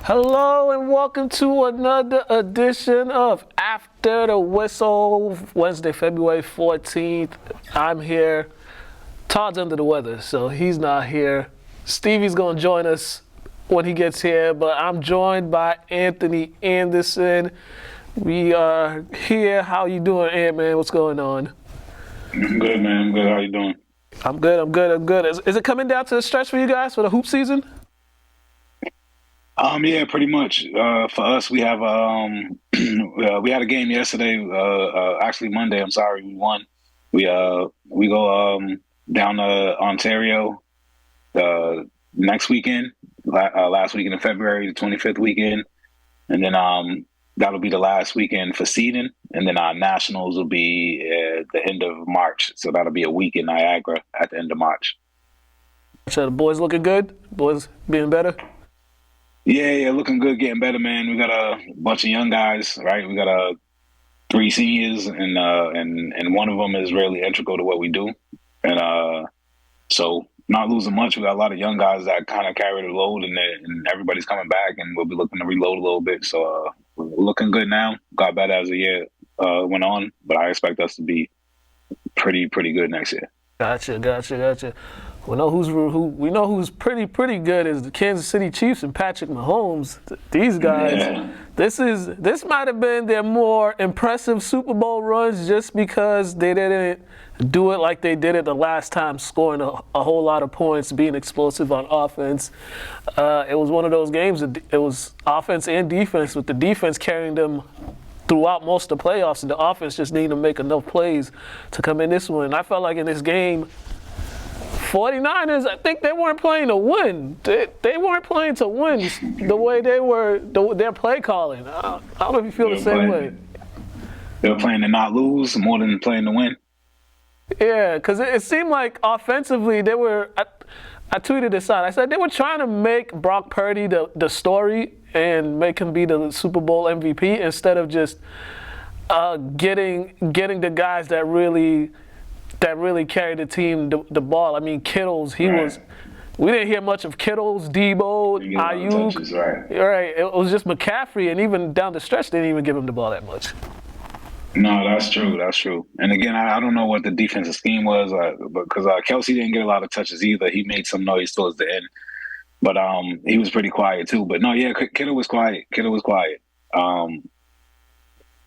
Hello and welcome to another edition of After the Whistle, Wednesday, February 14th. I'm here. Todd's under the weather, so he's not here. Stevie's going to join us when he gets here, but I'm joined by Anthony Anderson. We are here. How you doing, Ant, man? What's going on? I'm good, man. I'm good. How you doing? I'm good. Is it coming down to the stretch for you guys for the hoop season? Yeah, pretty much. For us, we have we had a game yesterday. Actually Monday. I'm sorry, we won. We go down to Ontario next weekend. Last weekend in February, the 25th weekend, and then that'll be the last weekend for seeding, and then our nationals will be at the end of March. So that'll be a week in Niagara at the end of March. So the boys looking good? Boys being better? Yeah, looking good, getting better, man. We got a bunch of young guys, right? We got 3 seniors, and one of them is really integral to what we do, and so not losing much. We got a lot of young guys that kind of carry the load, and everybody's coming back, and we'll be looking to reload a little bit. So we're looking good now. Got better as the year went on, but I expect us to be pretty good next year. Gotcha. We know who's pretty good is the Kansas City Chiefs and Patrick Mahomes. These guys, yeah. This might have been their more impressive Super Bowl runs just because they didn't do it like they did it the last time, scoring a whole lot of points, being explosive on offense. It was one of those games that it was offense and defense, with the defense carrying them throughout most of the playoffs, and the offense just needed to make enough plays to come in this one. And I felt like in this game, 49ers, I think they weren't playing to win. They weren't playing to win the way they were, their play calling. I don't know if you feel the same way. They were playing to not lose more than playing to win. Yeah, because it seemed like offensively they were, I tweeted this out. I said they were trying to make Brock Purdy the story and make him be the Super Bowl MVP instead of just getting the guys that really carried the team the ball. I mean, Kittles, we didn't hear much of Kittles, Debo, Ayuk. Right. It was just McCaffrey, and even down the stretch, they didn't even give him the ball that much. No, that's true. And again, I don't know what the defensive scheme was, because Kelsey didn't get a lot of touches either. He made some noise towards the end, but he was pretty quiet too. But no, yeah, Kittle was quiet.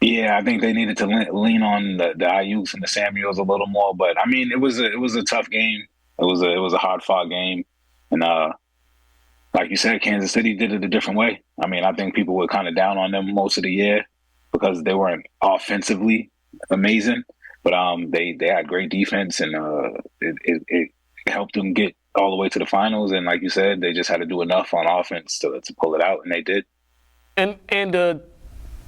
Yeah, I think they needed to lean on the Ayuks and the Samuels a little more. But I mean, it was a tough game. It was a hard fought game, and like you said, Kansas City did it a different way. I mean, I think people were kind of down on them most of the year because they weren't offensively amazing, but they had great defense, and it helped them get all the way to the finals. And like you said, they just had to do enough on offense to pull it out, and they did. And the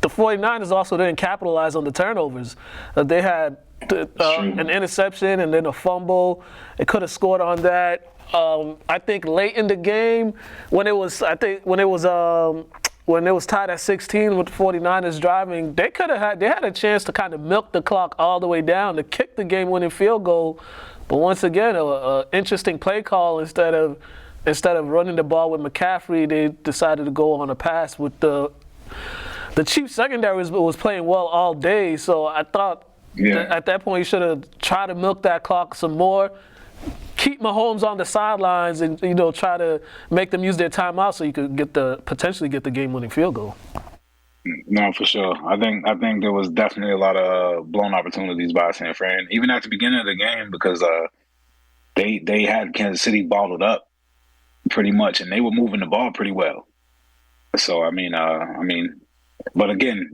49ers also didn't capitalize on the turnovers. They had an interception and then a fumble. They could have scored on that. I think late in the game, when it was tied at 16 with the 49ers driving, they had a chance to kind of milk the clock all the way down to kick the game-winning field goal. But once again, an interesting play call. Instead of running the ball with McCaffrey, they decided to go on a pass with the Chiefs secondary was playing well all day, so I thought at that point you should have tried to milk that clock some more, keep Mahomes on the sidelines, and try to make them use their timeout so you could potentially get the game-winning field goal. No, for sure. I think there was definitely a lot of blown opportunities by San Fran, even at the beginning of the game, because they had Kansas City bottled up pretty much, and they were moving the ball pretty well. So I mean. But again,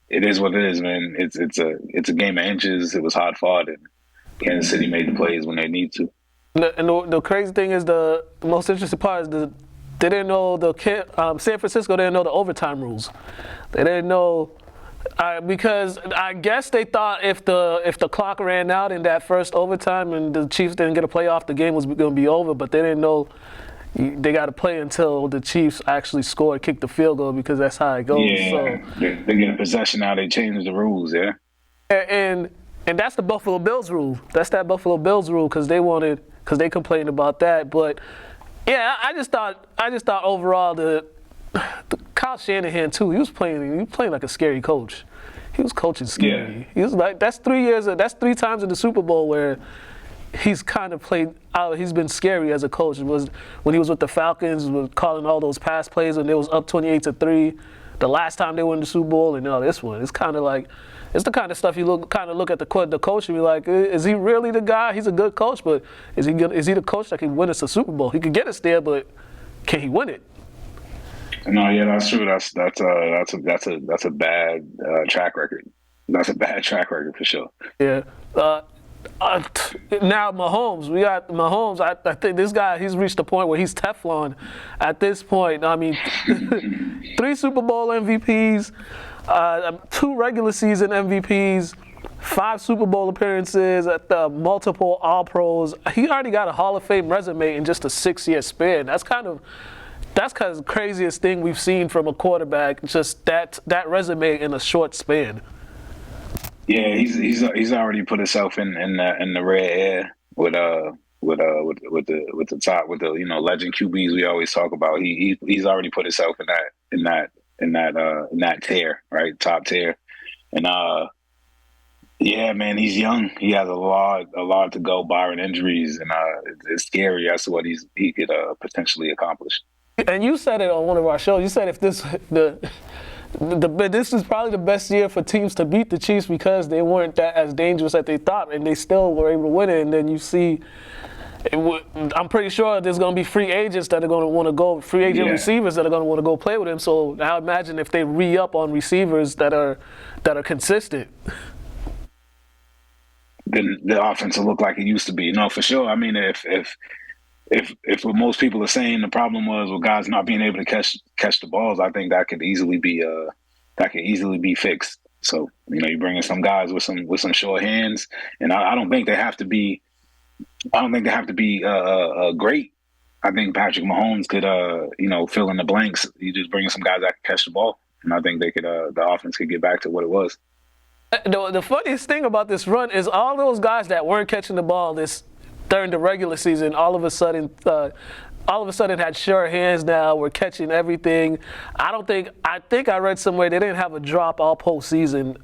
it is what it is, man. It's a game of inches. It was hard fought, and Kansas City made the plays when they need to. And the crazy thing is, the most interesting part is they didn't know San Francisco didn't know the overtime rules. They didn't know because I guess they thought if the clock ran out in that first overtime and the Chiefs didn't get a playoff, the game was going to be over. But they didn't know. They got to play until the Chiefs actually score, kick the field goal, because that's how it goes. Yeah, so they get a possession now. They changed the rules, yeah. And that's the Buffalo Bills rule. That's that Buffalo Bills rule because they complained about that. But yeah, I just thought overall the Kyle Shanahan too. He was playing like a scary coach. He was coaching scary. Yeah. He was like, that's 3 years. That's 3 times in the Super Bowl where he's kind of played out. He's been scary as a coach. It was when he was with the Falcons, was calling all those pass plays when they was up 28-3. The last time they were in the Super Bowl, and now this one, it's kind of like, it's the kind of stuff you look at the coach and be like, is he really the guy? He's a good coach, but is he the coach that can win us a Super Bowl? He could get us there, but can he win it? No, yeah, that's true. That's a bad track record. That's a bad track record for sure. Yeah. Now Mahomes, we got Mahomes. I think this guy, he's reached a point where he's Teflon. At this point, I mean, 3 Super Bowl MVPs, 2 regular season MVPs, 5 Super Bowl appearances, at the multiple All Pros. He already got a Hall of Fame resume in just a 6-year span. That's kind of the craziest thing we've seen from a quarterback. Just that resume in a short span. Yeah, he's already put himself in the red air with the legend QBs we always talk about. He's already put himself in that tier, right? Top tier. And yeah, man, he's young. He has a lot to go, barring injuries, and it's scary as to what he could potentially accomplish. And you said it on one of our shows. You said if this is probably the best year for teams to beat the Chiefs because they weren't that as dangerous as they thought, and they still were able to win it. And then you see, I'm pretty sure there's going to be free agents that are going to want to go, free agent receivers that are going to want to go play with him. So now imagine if they re-up on receivers that are consistent. Then the offense will look like it used to be. No, for sure. I mean, if what most people are saying the problem was with guys not being able to catch the balls, I think that could easily be fixed. So you bring in some guys with some short hands, and I don't think they have to be. I don't think they have to be great. I think Patrick Mahomes could fill in the blanks. You just bring in some guys that can catch the ball, and I think they could the offense could get back to what it was. The funniest thing about this run is all those guys that weren't catching the ball during the regular season, all of a sudden had sure hands now. We're catching everything. I think I read somewhere they didn't have a drop all postseason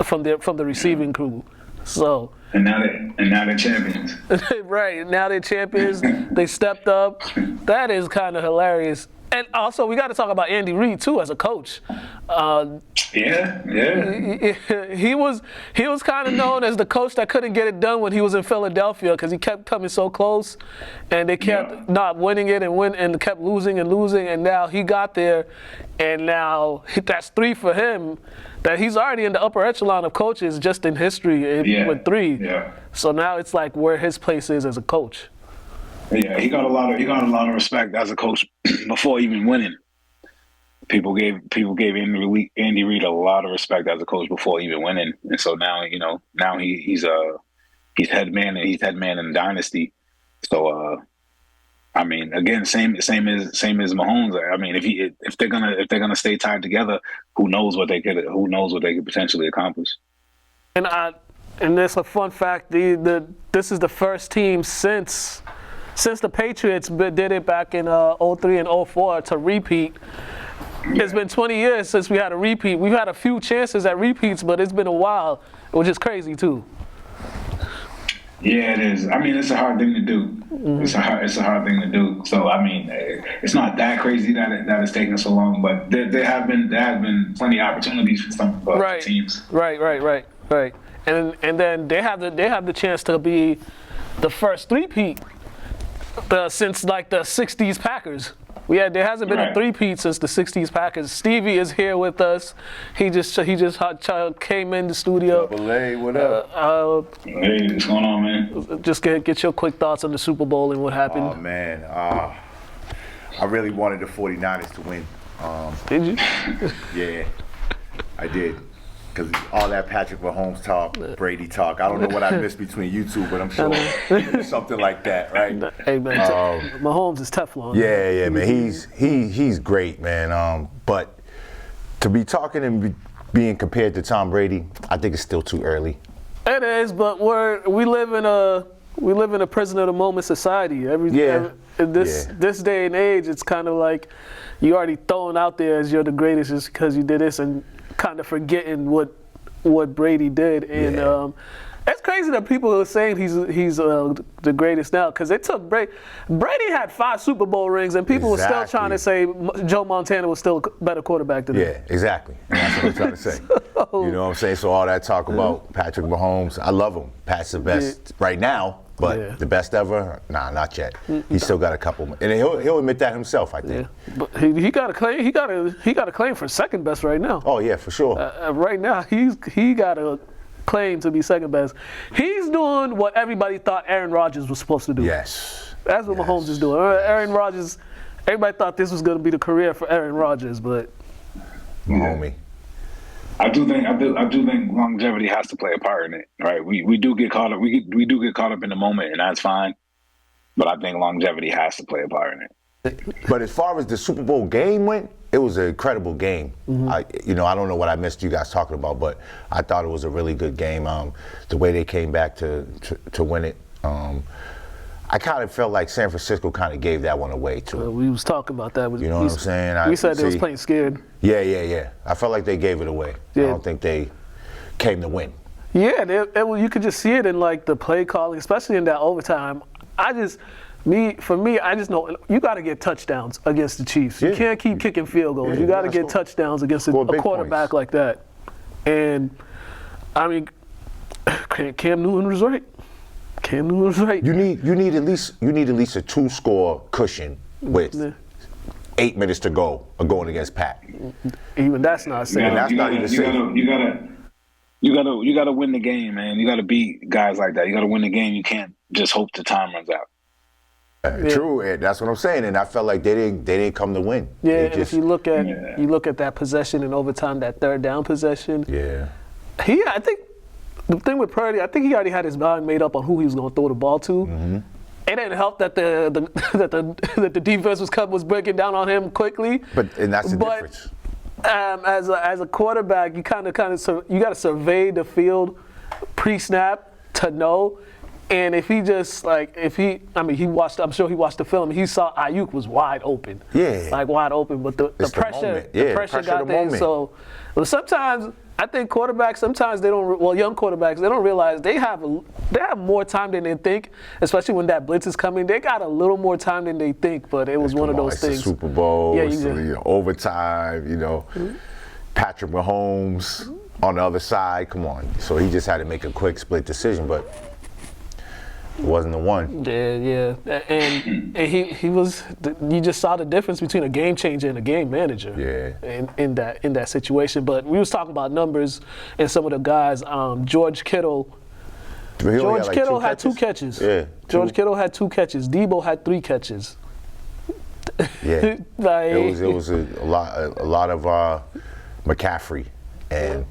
from the receiving crew. So and now they're champions. Right, now they're champions. They stepped up. That is kind of hilarious. And also, we got to talk about Andy Reid too as a coach. Yeah. He was kind of known as the coach that couldn't get it done when he was in Philadelphia because he kept coming so close, and they kept not winning it and kept losing, and now he got there, and now that's 3 for him. That he's already in the upper echelon of coaches just in history with 3. Yeah. So now it's like where his place is as a coach. Yeah, he got a lot of respect as a coach before even winning. People gave Andy Reid a lot of respect as a coach before even winning, and so now he's head man and he's head man in the dynasty. So I mean, again, same as Mahomes. I mean, if they're gonna stay tied together, who knows what they could potentially accomplish. And there's a fun fact: this is the first team since the Patriots did it back in 03 and 04 to repeat. Yeah. It's been 20 years since we had a repeat. We've had a few chances at repeats, but it's been a while, which is crazy too. Yeah, it is. I mean, it's a hard thing to do. Mm-hmm. It's a hard thing to do. So I mean, it's not that crazy that it's taken so long, but there have been plenty of opportunities for some teams. Right. And then they have the chance to be the first three-peat since like the '60s Packers. There hasn't been a three-peat since the '60s Packers. Stevie is here with us. He just came in the studio. Double A, what up? Hey, what's going on, man? Just get your quick thoughts on the Super Bowl and what happened. Oh man, I really wanted the 49ers to win. Did you? Yeah, I did. Because all that Patrick Mahomes talk, Brady talk, I don't know what I missed between you two, but I'm sure it was something like that, right? Hey man, Mahomes is Teflon. Yeah, man. He's great, man. But to be talking and being compared to Tom Brady, I think it's still too early. It is, but we live in a prisoner of the moment society. in this day and age, it's kind of like you already thrown out there as you're the greatest just because you did this, and kind of forgetting what Brady did. And it's crazy that people are saying he's the greatest now, because they took Brady. Brady had 5 Super Bowl rings, and people were still trying to say Joe Montana was still a better quarterback than him. Yeah, exactly. And that's what I'm trying to say. You know what I'm saying? So all that talk about Patrick Mahomes, I love him. Pat's the best right now, but the best ever? Nah, not yet. He's still got a couple more. And he'll admit that himself, I think. Yeah, but he got a claim. He got a claim for second best right now. Oh yeah, for sure. Right now, he got a claim to be second best. He's doing what everybody thought Aaron Rodgers was supposed to do. Yes. That's what Mahomes is doing. Aaron Rodgers, everybody thought this was going to be the career for Aaron Rodgers, but homie. I do think longevity has to play a part in it. Right? We do get caught up. We do get caught up in the moment, and that's fine. But I think longevity has to play a part in it. But as far as the Super Bowl game went, it was an incredible game. I don't know what I missed you guys talking about, but I thought it was a really good game. The way they came back to win it, I kind of felt like San Francisco kind of gave that one away too. We was talking about that. You know what I'm saying? We said they was playing scared. Yeah. I felt like they gave it away. Yeah. I don't think they came to win. Yeah, you could just see it in like the play calling, especially in that overtime. I just know you got to get touchdowns against the Chiefs. You can't keep kicking field goals. You got to get touchdowns against a quarterback like that. And I mean, Cam Newton was right. You need at least a 2-score cushion with 8 minutes to go going against Pat. Even that's not safe. You gotta win the game, man. You gotta beat guys like that. You gotta win the game. You can't just hope the time runs out. True, and that's what I'm saying. And I felt like they didn't come to win. Yeah, and if you look at that possession in overtime, that third down possession. Yeah. I think the thing with Purdy, I think he already had his mind made up on who he was going to throw the ball to. Mm-hmm. It didn't help that the defense was breaking down on him quickly. And that's the difference. As a quarterback, you kind of you got to survey the field pre-snap to know. And if he just I'm sure he watched the film. He saw Ayuk was wide open. Yeah. Wide open, but the pressure got there. So, sometimes I think quarterbacks, young quarterbacks, they don't realize they have more time than they think, especially when that blitz is coming. They got a little more time than they think, but it was one of those things. It's the Super Bowl, overtime, Mm-hmm. Patrick Mahomes on the other side, come on. So he just had to make a quick split decision, but it wasn't the one. Yeah. And he was. You just saw the difference between a game changer and a game manager. Yeah. In that situation. But we was talking about numbers and some of the guys. George Kittle. George Kittle had 2 catches. Yeah. George Kittle had 2 catches. Debo had 3 catches. Yeah. It was a lot of McCaffrey and.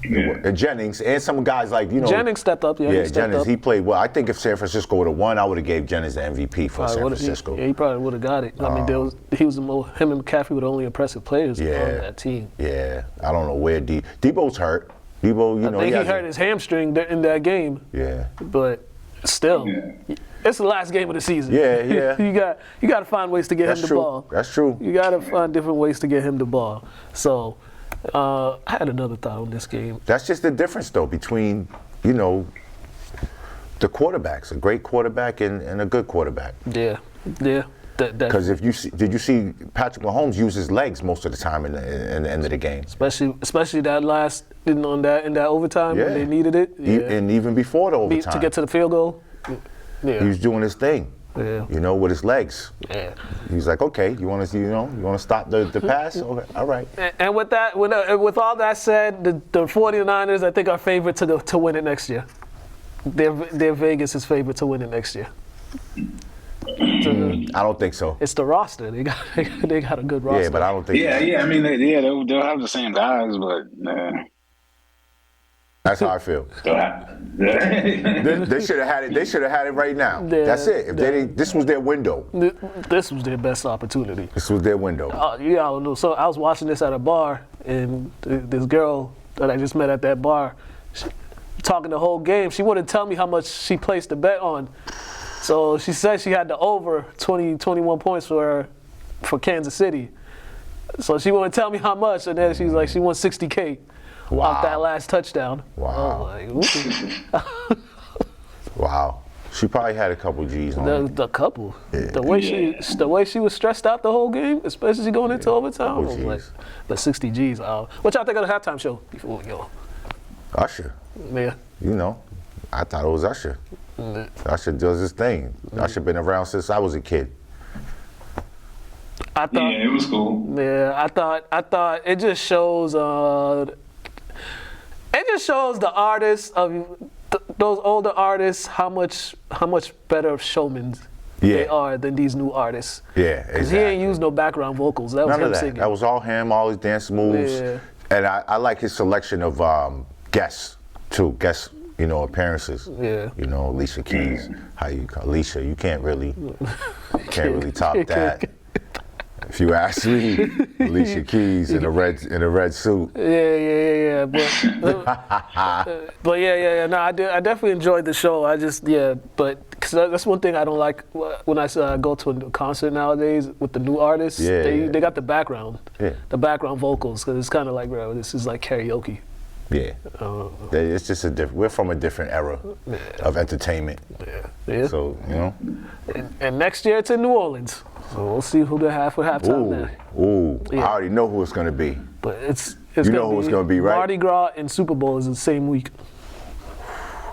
Yeah. And Jennings and some guys Jennings stepped up. Yeah, Jennings. He played well. I think if San Francisco would have won, I would have gave Jennings the MVP for San Francisco. He probably would have got it. I mean, him and McCaffrey were the only impressive players on that team. Yeah, I don't know where Debo's hurt. Debo, I think he hurt his hamstring in that game. Yeah, but still, it's the last game of the season. Yeah. you got to find ways to get him the ball. That's true. You got to find different ways to get him the ball. So. I had another thought on this game. That's just the difference, though, between, the quarterbacks, a great quarterback and a good quarterback. Yeah. Because did you see Patrick Mahomes use his legs most of the time in the end of the game? Especially that last, in that overtime when they needed it. Yeah. And even before the overtime. To get to the field goal. Yeah. He was doing his thing. Yeah. With his legs. Yeah. He's like, okay, you want to stop the pass? Okay, all right. And with that, with all that said, the 49ers, I think, are favorite to win it next year. They're Vegas' favorite to win it next year. I don't think so. It's the roster. They got a good roster. Yeah, but I don't think. Yeah. I mean, they'll have the same guys, but. That's how I feel. They should have had it. They should have had it right now. That's it. If they didn't, this was their window. This was their best opportunity. This was their window. So I was watching this at a bar, and this girl that I just met at that bar, talking the whole game. She wouldn't tell me how much she placed the bet on. So she said she had the over 21 points for Kansas City. So she wouldn't tell me how much, and then she's like, she won $60K off that last touchdown. Wow. Wow. She probably had a couple G's on it. The couple. Yeah. The way she was stressed out the whole game, especially going into overtime, I was like, the 60 G's. What y'all think of the halftime show before we go? Usher. Yeah. You know, I thought it was Usher. Usher does his thing. Usher been around since I was a kid. Yeah, it was cool. Yeah, I thought it just shows the artists of those older artists how much better showmen they are than these new artists. Yeah, exactly. He ain't used no background vocals. That was None him of that. singing. That was all him, all his dance moves. Yeah. And I like his selection of guests too. Guest, appearances. Yeah. Alicia Keys. Alicia? You can't really top that. If you ask me, Alicia Keys in a red suit. Yeah. But yeah. No, I definitely enjoyed the show. Because that's one thing I don't like when I go to a concert nowadays with the new artists. They got the background vocals, because it's kind of like, bro, this is like karaoke. Yeah, it's just we're from a different era of entertainment. Yeah. So And next year it's in New Orleans. So we'll see who they have for halftime there. I already know who it's going to be. But it's you know who it's going to be, right? Mardi Gras and Super Bowl is the same week.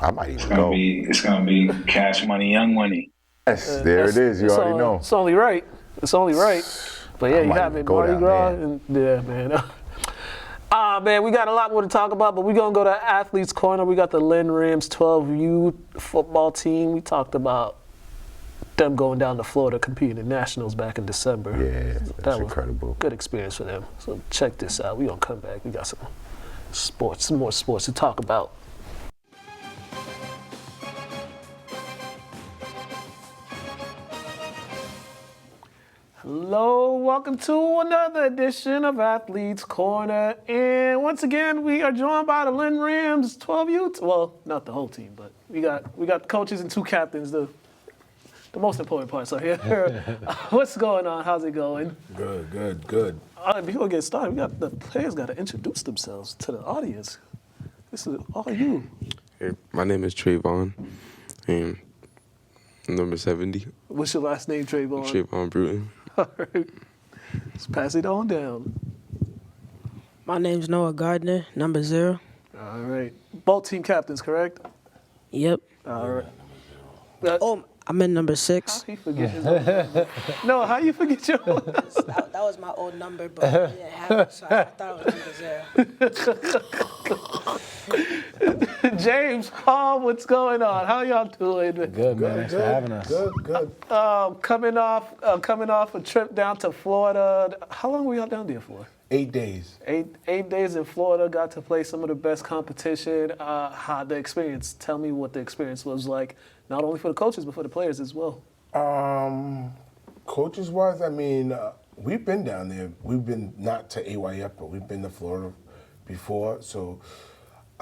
I might even go. It's going to be Cash Money, Young Money. Yes, there it is. You already know. It's only right. But yeah, you have it. Mardi Gras. And, yeah, man. Man, we got a lot more to talk about, but we're going to go to Athletes Corner. We got the Lynn Rams 12U football team. We talked about them going down to Florida competing in nationals back in December. Yeah, that's incredible. Good experience for them. So check this out. We're going to come back. We got some more sports to talk about. Hello, welcome to another edition of Athletes Corner. And once again, we are joined by the Lynn Rams 12U. Well, not the whole team, but we got coaches and two captains, the most important parts are here. What's going on? How's it going? Good. Before we get started, the players got to introduce themselves to the audience. This is all you. Hey, my name is Trayvon, and I'm number 70. What's your last name, Trayvon? Trayvon Bruton. All right. Let's pass it on down. My name's Noah Gardner, number 0. All right. Both team captains, correct? Yep. All right. I'm in number 6. How you forget his own number? No, how you forget your own number? That was my old number, but I didn't have it, so I thought it was number 0. James, Paul, what's going on? How y'all doing? Good, man. Thanks for having us. Good. Coming off a trip down to Florida. How long were y'all down there for? 8 days. Eight days in Florida. Got to play some of the best competition. How the experience? Tell me what the experience was like, not only for the coaches but for the players as well. Coaches wise, I mean, we've been down there. We've been not to AYF, but we've been to Florida before. So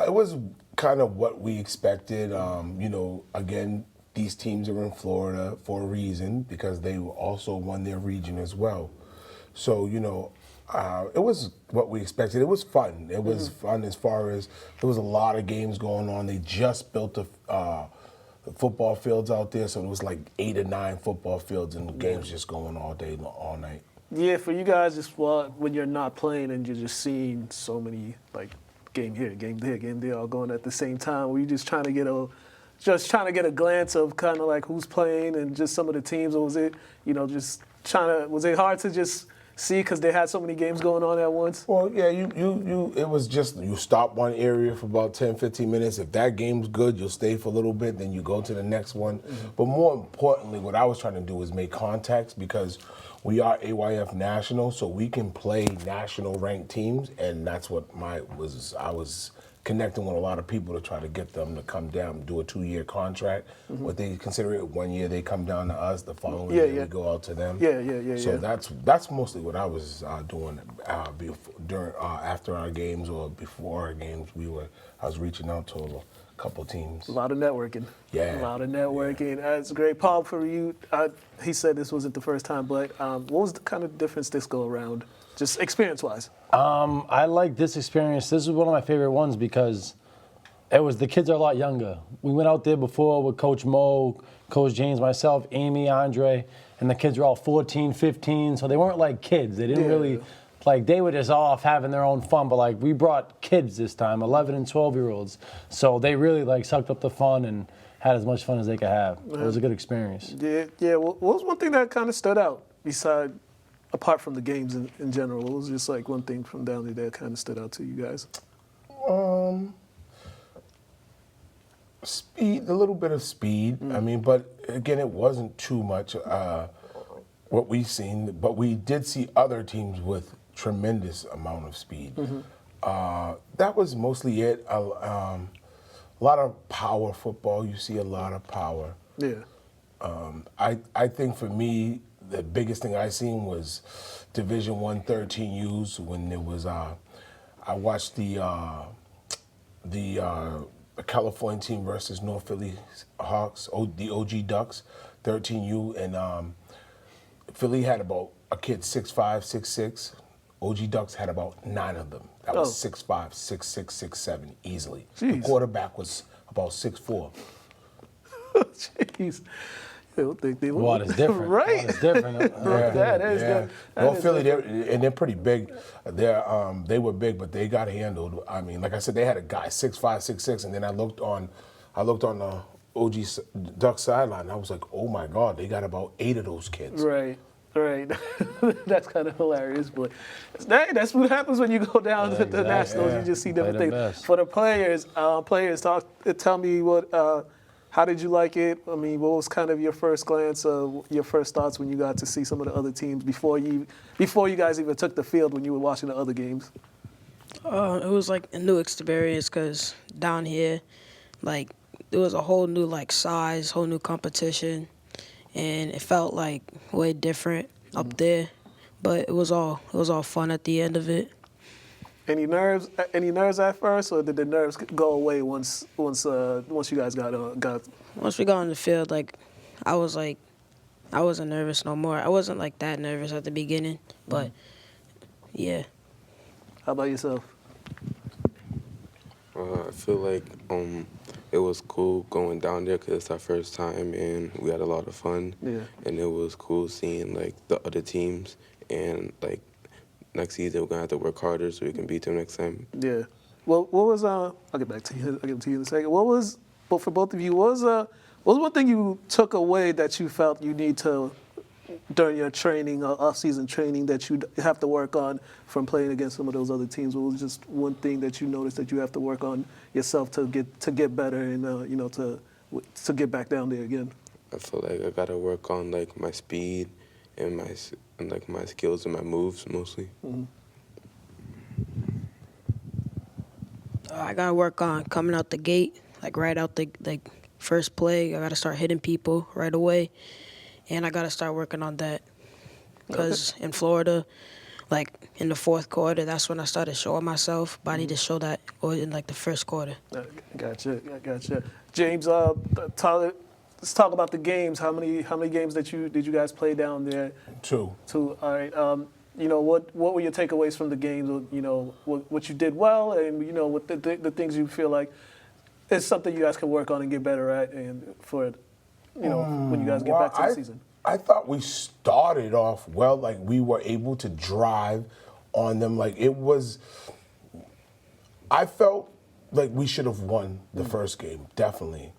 it was kind of what we expected. Again, these teams are in Florida for a reason, because they also won their region as well. So, it was what we expected. It was fun. It was fun as far as there was a lot of games going on. They just built the football fields out there, so it was like 8 or 9 football fields, and the games just going all day, all night. Yeah, for you guys, when you're not playing and you're just seeing so many game here, game there, all going at the same time. Were you just trying to get a glance of kind of like who's playing and just some of the teams, or was it, was it hard to just see because they had so many games going on at once? Well, yeah, it was just, you stop one area for about 10, 15 minutes. If that game's good, you'll stay for a little bit, then you go to the next one. Mm-hmm. But more importantly, what I was trying to do was make contacts, because we are AYF national, so we can play national ranked teams, and that's what I was connecting with a lot of people to try to get them to come down and do a 2-year contract. Mm-hmm. What they consider it 1 year, they come down to us. The following year, we go out to them. So that's mostly what I was doing after our games or before our games. I was reaching out to a couple teams. A lot of networking. Yeah. A lot of networking. That's great. Paul, for you, he said this wasn't the first time, but what was the kind of difference this go around, just experience-wise? I like this experience. This is one of my favorite ones because the kids are a lot younger. We went out there before with Coach Mo, Coach James, myself, Amy, Andre, and the kids were all 14, 15, so they weren't like kids. They didn't really, like, they were just off having their own fun, but like we brought kids this time, 11 and 12-year-olds. So they really like sucked up the fun and had as much fun as they could have. It was a good experience. Yeah. What was one thing that kind of stood out apart from the games in general? What was just like one thing from down there that kind of stood out to you guys? Speed, a little bit of speed. I mean, but again, it wasn't too much what we've seen. But we did see other teams with tremendous amount of speed. That was mostly it. A lot of power football. You see a lot of power. Yeah. I think for me, the biggest thing I seen was Division I 13Us when there was. I watched the California team versus North Philly Hawks, the OG Ducks, 13U, and Philly had about a kid 6'5", 6'6". OG Ducks had about 9 of them. That was 6'5", 6'6", 6'7", easily. Jeez. The quarterback was about 6'4". Jeez. I don't think they would. Watt is different. Right. Watt is different. That is good. North Philly, they're pretty big. They were big, but they got handled. I mean, like I said, they had a guy 6'5", 6'6", and then I looked on the OG Duck sideline. And I was like, oh my God, they got about 8 of those kids. Right. That's kind of hilarious, but that's what happens when you go down to the Nationals. You just see different things. Best. For the players, tell me what. How did you like it? I mean, what was kind of your first glance, your first thoughts when you got to see some of the other teams before you guys even took the field when you were watching the other games? It was like a new experience because down here, like, there was a whole new like size, whole new competition, and it felt like way different up there. But it was all fun at the end of it. Any nerves at first, or did the nerves go away once you guys got? Once we got on the field, like, I wasn't nervous no more. I wasn't like that nervous at the beginning, but yeah. How about yourself? I feel like it was cool going down there because it's our first time and we had a lot of fun. Yeah. And it was cool seeing like the other teams and like next season we're gonna have to work harder so we can beat them next time. Yeah. Well, what was I'll get back to you. I'll get to you in a second. But for both of you, what was one thing you took away that you felt you need to during your training, off-season training, that you have to work on from playing against some of those other teams? What was just one thing that you noticed that you have to work on yourself to get better and to get back down there again? I feel like I gotta work on like my speed and my skills and my moves mostly. Mm-hmm. I gotta work on coming out the gate, like right out the first play. I gotta start hitting people right away, and I gotta start working on that. Because in Florida, like in the fourth quarter, that's when I started showing myself. But I need to show that in like the first quarter. Gotcha. James, let's talk about the games. How many games did you guys play down there? 2. All right. What were your takeaways from the games? What you did well, and what the things you feel like is something you guys can work on and get better at, and for when you guys get back to the season. I thought we started off well. Like, we were able to drive on them. Like, it was. I felt like we should have won the first game. Definitely.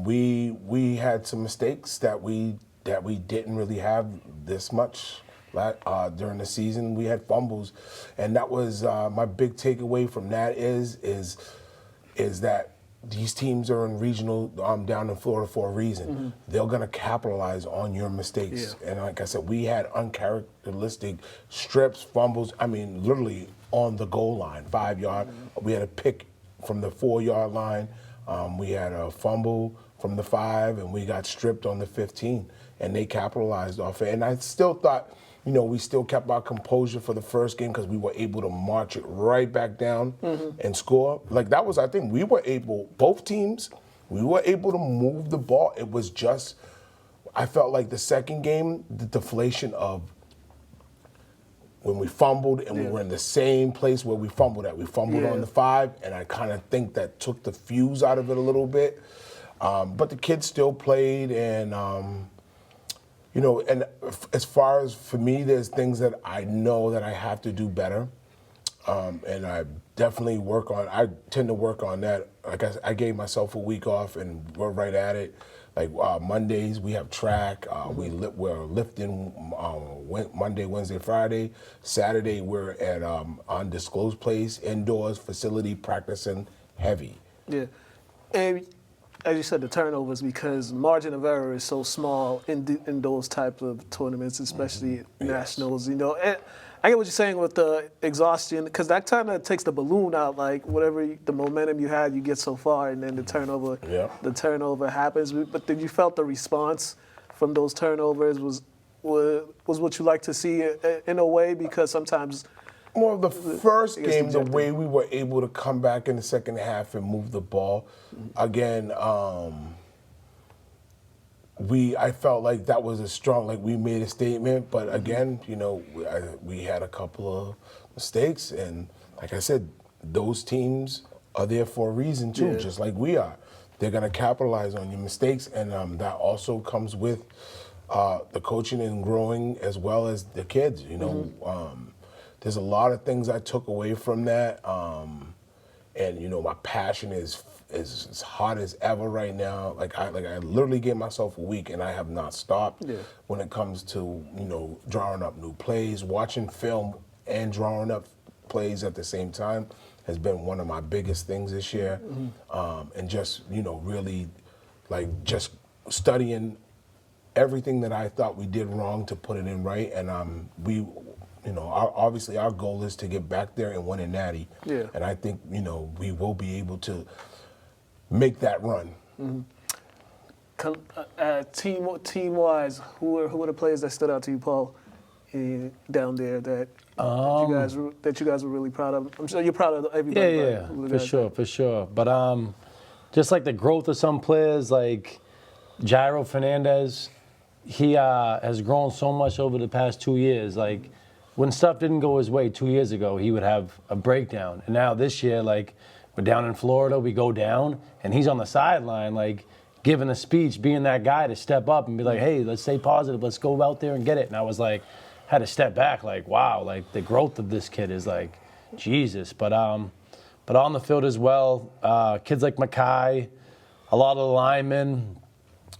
We had some mistakes that we didn't really have this much during the season. We had fumbles, and that was my big takeaway from that is that these teams are in regional down in Florida for a reason. Mm-hmm. They're gonna capitalize on your mistakes, and like I said, we had uncharacteristic strips, fumbles. I mean, literally on the goal line, 5 yard. Mm-hmm. We had a pick from the 4 yard line. We had a fumble from the 5, and we got stripped on the 15, and they capitalized off it. And I still thought, you know, we still kept our composure for the first game because we were able to march it right back down and score. Like that was, I think we were able, both teams, we were able to move the ball. It was just, I felt like the second game, the deflation of when we fumbled and we were in the same place where we fumbled at. We fumbled on the 5, and I kind of think that took the fuse out of it a little bit. But the kids still played, and you know, and as far as for me, there's things that I know that I have to do better, and I definitely I tend to work on that. Like I gave myself a week off, and we're right at it. Like Mondays, we have track. We're lifting Monday, Wednesday, Friday. Saturday, we're at undisclosed place, indoors facility, practicing heavy. Yeah, and as you said, the turnovers, because margin of error is so small in those type of tournaments, especially nationals. You know, and I get what you're saying with the exhaustion, because that kind of takes the balloon out. Like the momentum you had, you get so far, and then the turnover happens. But did you felt the response from those turnovers was what you like to see in a way? Because sometimes. Well, the first game, the way we were able to come back in the second half and move the ball, again, I felt like that was a strong, like we made a statement, but again, you know, we had a couple of mistakes, and like I said, those teams are there for a reason too, just like we are. They're gonna capitalize on your mistakes, and that also comes with the coaching and growing as well as the kids, you know. There's a lot of things I took away from that, and you know, my passion is as hot as ever right now. Like I literally gave myself a week, and I have not stopped. When it comes to, you know, drawing up new plays, watching film, and drawing up plays at the same time has been one of my biggest things this year. And just, you know, really like just studying everything that I thought we did wrong to put it in right, and you know, obviously our goal is to get back there and win a natty. And I think, you know, we will be able to make that run. Team-wise, who are the players that stood out to you, Paul, down there that you guys were really proud of? I'm sure you're proud of everybody. Yeah, for sure. But just like the growth of some players, like Jairo Fernandez, he has grown so much over the past 2 years. Like, when stuff didn't go his way 2 years ago, he would have a breakdown. And now this year, like, we're down in Florida, we go down, and he's on the sideline, like, giving a speech, being that guy to step up and be like, hey, let's stay positive, let's go out there and get it. And I was like, had to step back, like, wow, like, the growth of this kid is like, Jesus. But on the field as well, kids like Makai, a lot of the linemen,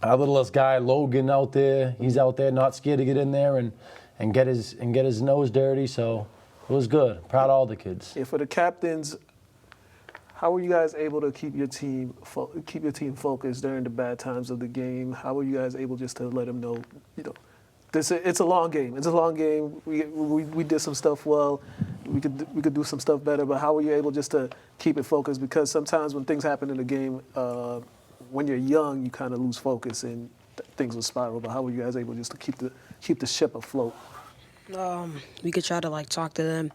our littlest guy, Logan, out there, he's out there not scared to get in there and get his nose dirty, so it was good. Proud of all the kids. Yeah, for the captains, how were you guys able to keep your team focused during the bad times of the game? How were you guys able just to let them know, you know, it's a long game. It's a long game. We did some stuff well. We could do some stuff better. But how were you able just to keep it focused? Because sometimes when things happen in the game, when you're young, you kind of lose focus and things will spiral. But how were you guys able just to keep the ship afloat? We could try to like talk to them,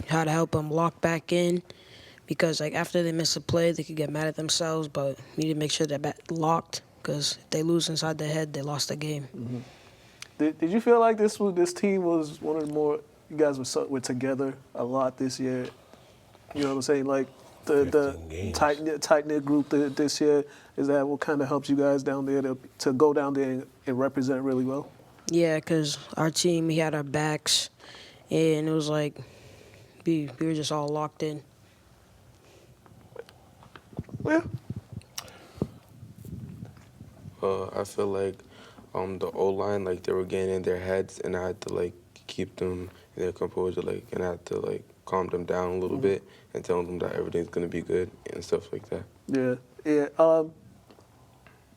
how to help them lock back in, because like after they miss a play, they could get mad at themselves. But we need to make sure they're locked, because if they lose inside their head, they lost the game. Did you feel like this team was one of the more, you guys were together a lot this year? You know what I'm saying? Like the tight knit group this year, is that what kind of helps you guys down there to go down there and represent really well? Yeah, because our team, we had our backs, and it was like we were just all locked in. Yeah. I feel like the O-line, like, they were getting in their heads, and I had to, like, keep them in their composure, like, and I had to, like, calm them down a little bit and tell them that everything's going to be good and stuff like that. Yeah.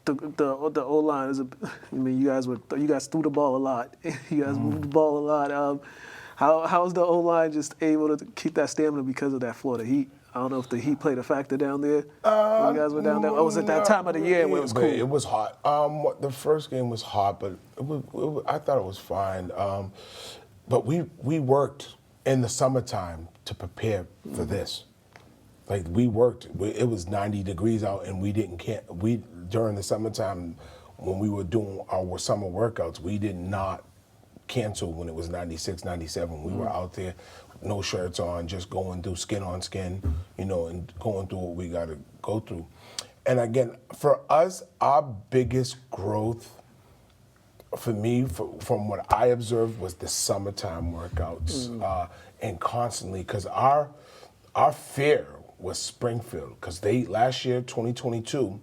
The O-line is I mean, you guys threw the ball a lot. You guys moved the ball a lot. How's the O-line just able to keep that stamina because of that Florida heat? I don't know if the heat played a factor down there when you guys were down there. Or was it that time of the year where it was cool? It was hot. The first game was hot, but I thought it was fine. but we worked in the summertime to prepare for this. Like we worked, it was 90 degrees out, and we during the summertime when we were doing our summer workouts, we did not cancel when it was 96, 97. We were out there, no shirts on, just going through skin on skin, and going through what we got to go through. And again, for us, our biggest growth, for me, from what I observed, was the summertime workouts, and constantly, because our fear was Springfield, because last year, 2022,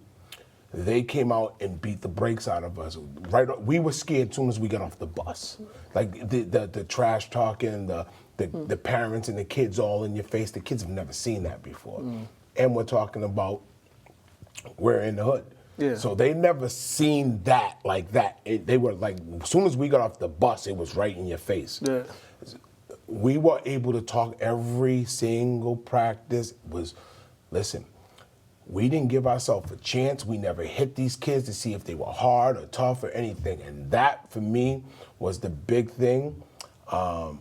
they came out and beat the brakes out of us. We were scared as soon as we got off the bus. Like the trash talking, the parents and the kids all in your face. The kids have never seen that before. And we're talking about we're in the hood. Yeah. So they never seen that like that. They were like, as soon as we got off the bus, it was right in your face. Yeah. We were able to talk every single practice. Listen, we didn't give ourselves a chance. We never hit these kids to see if they were hard or tough or anything. And that, for me, was the big thing. And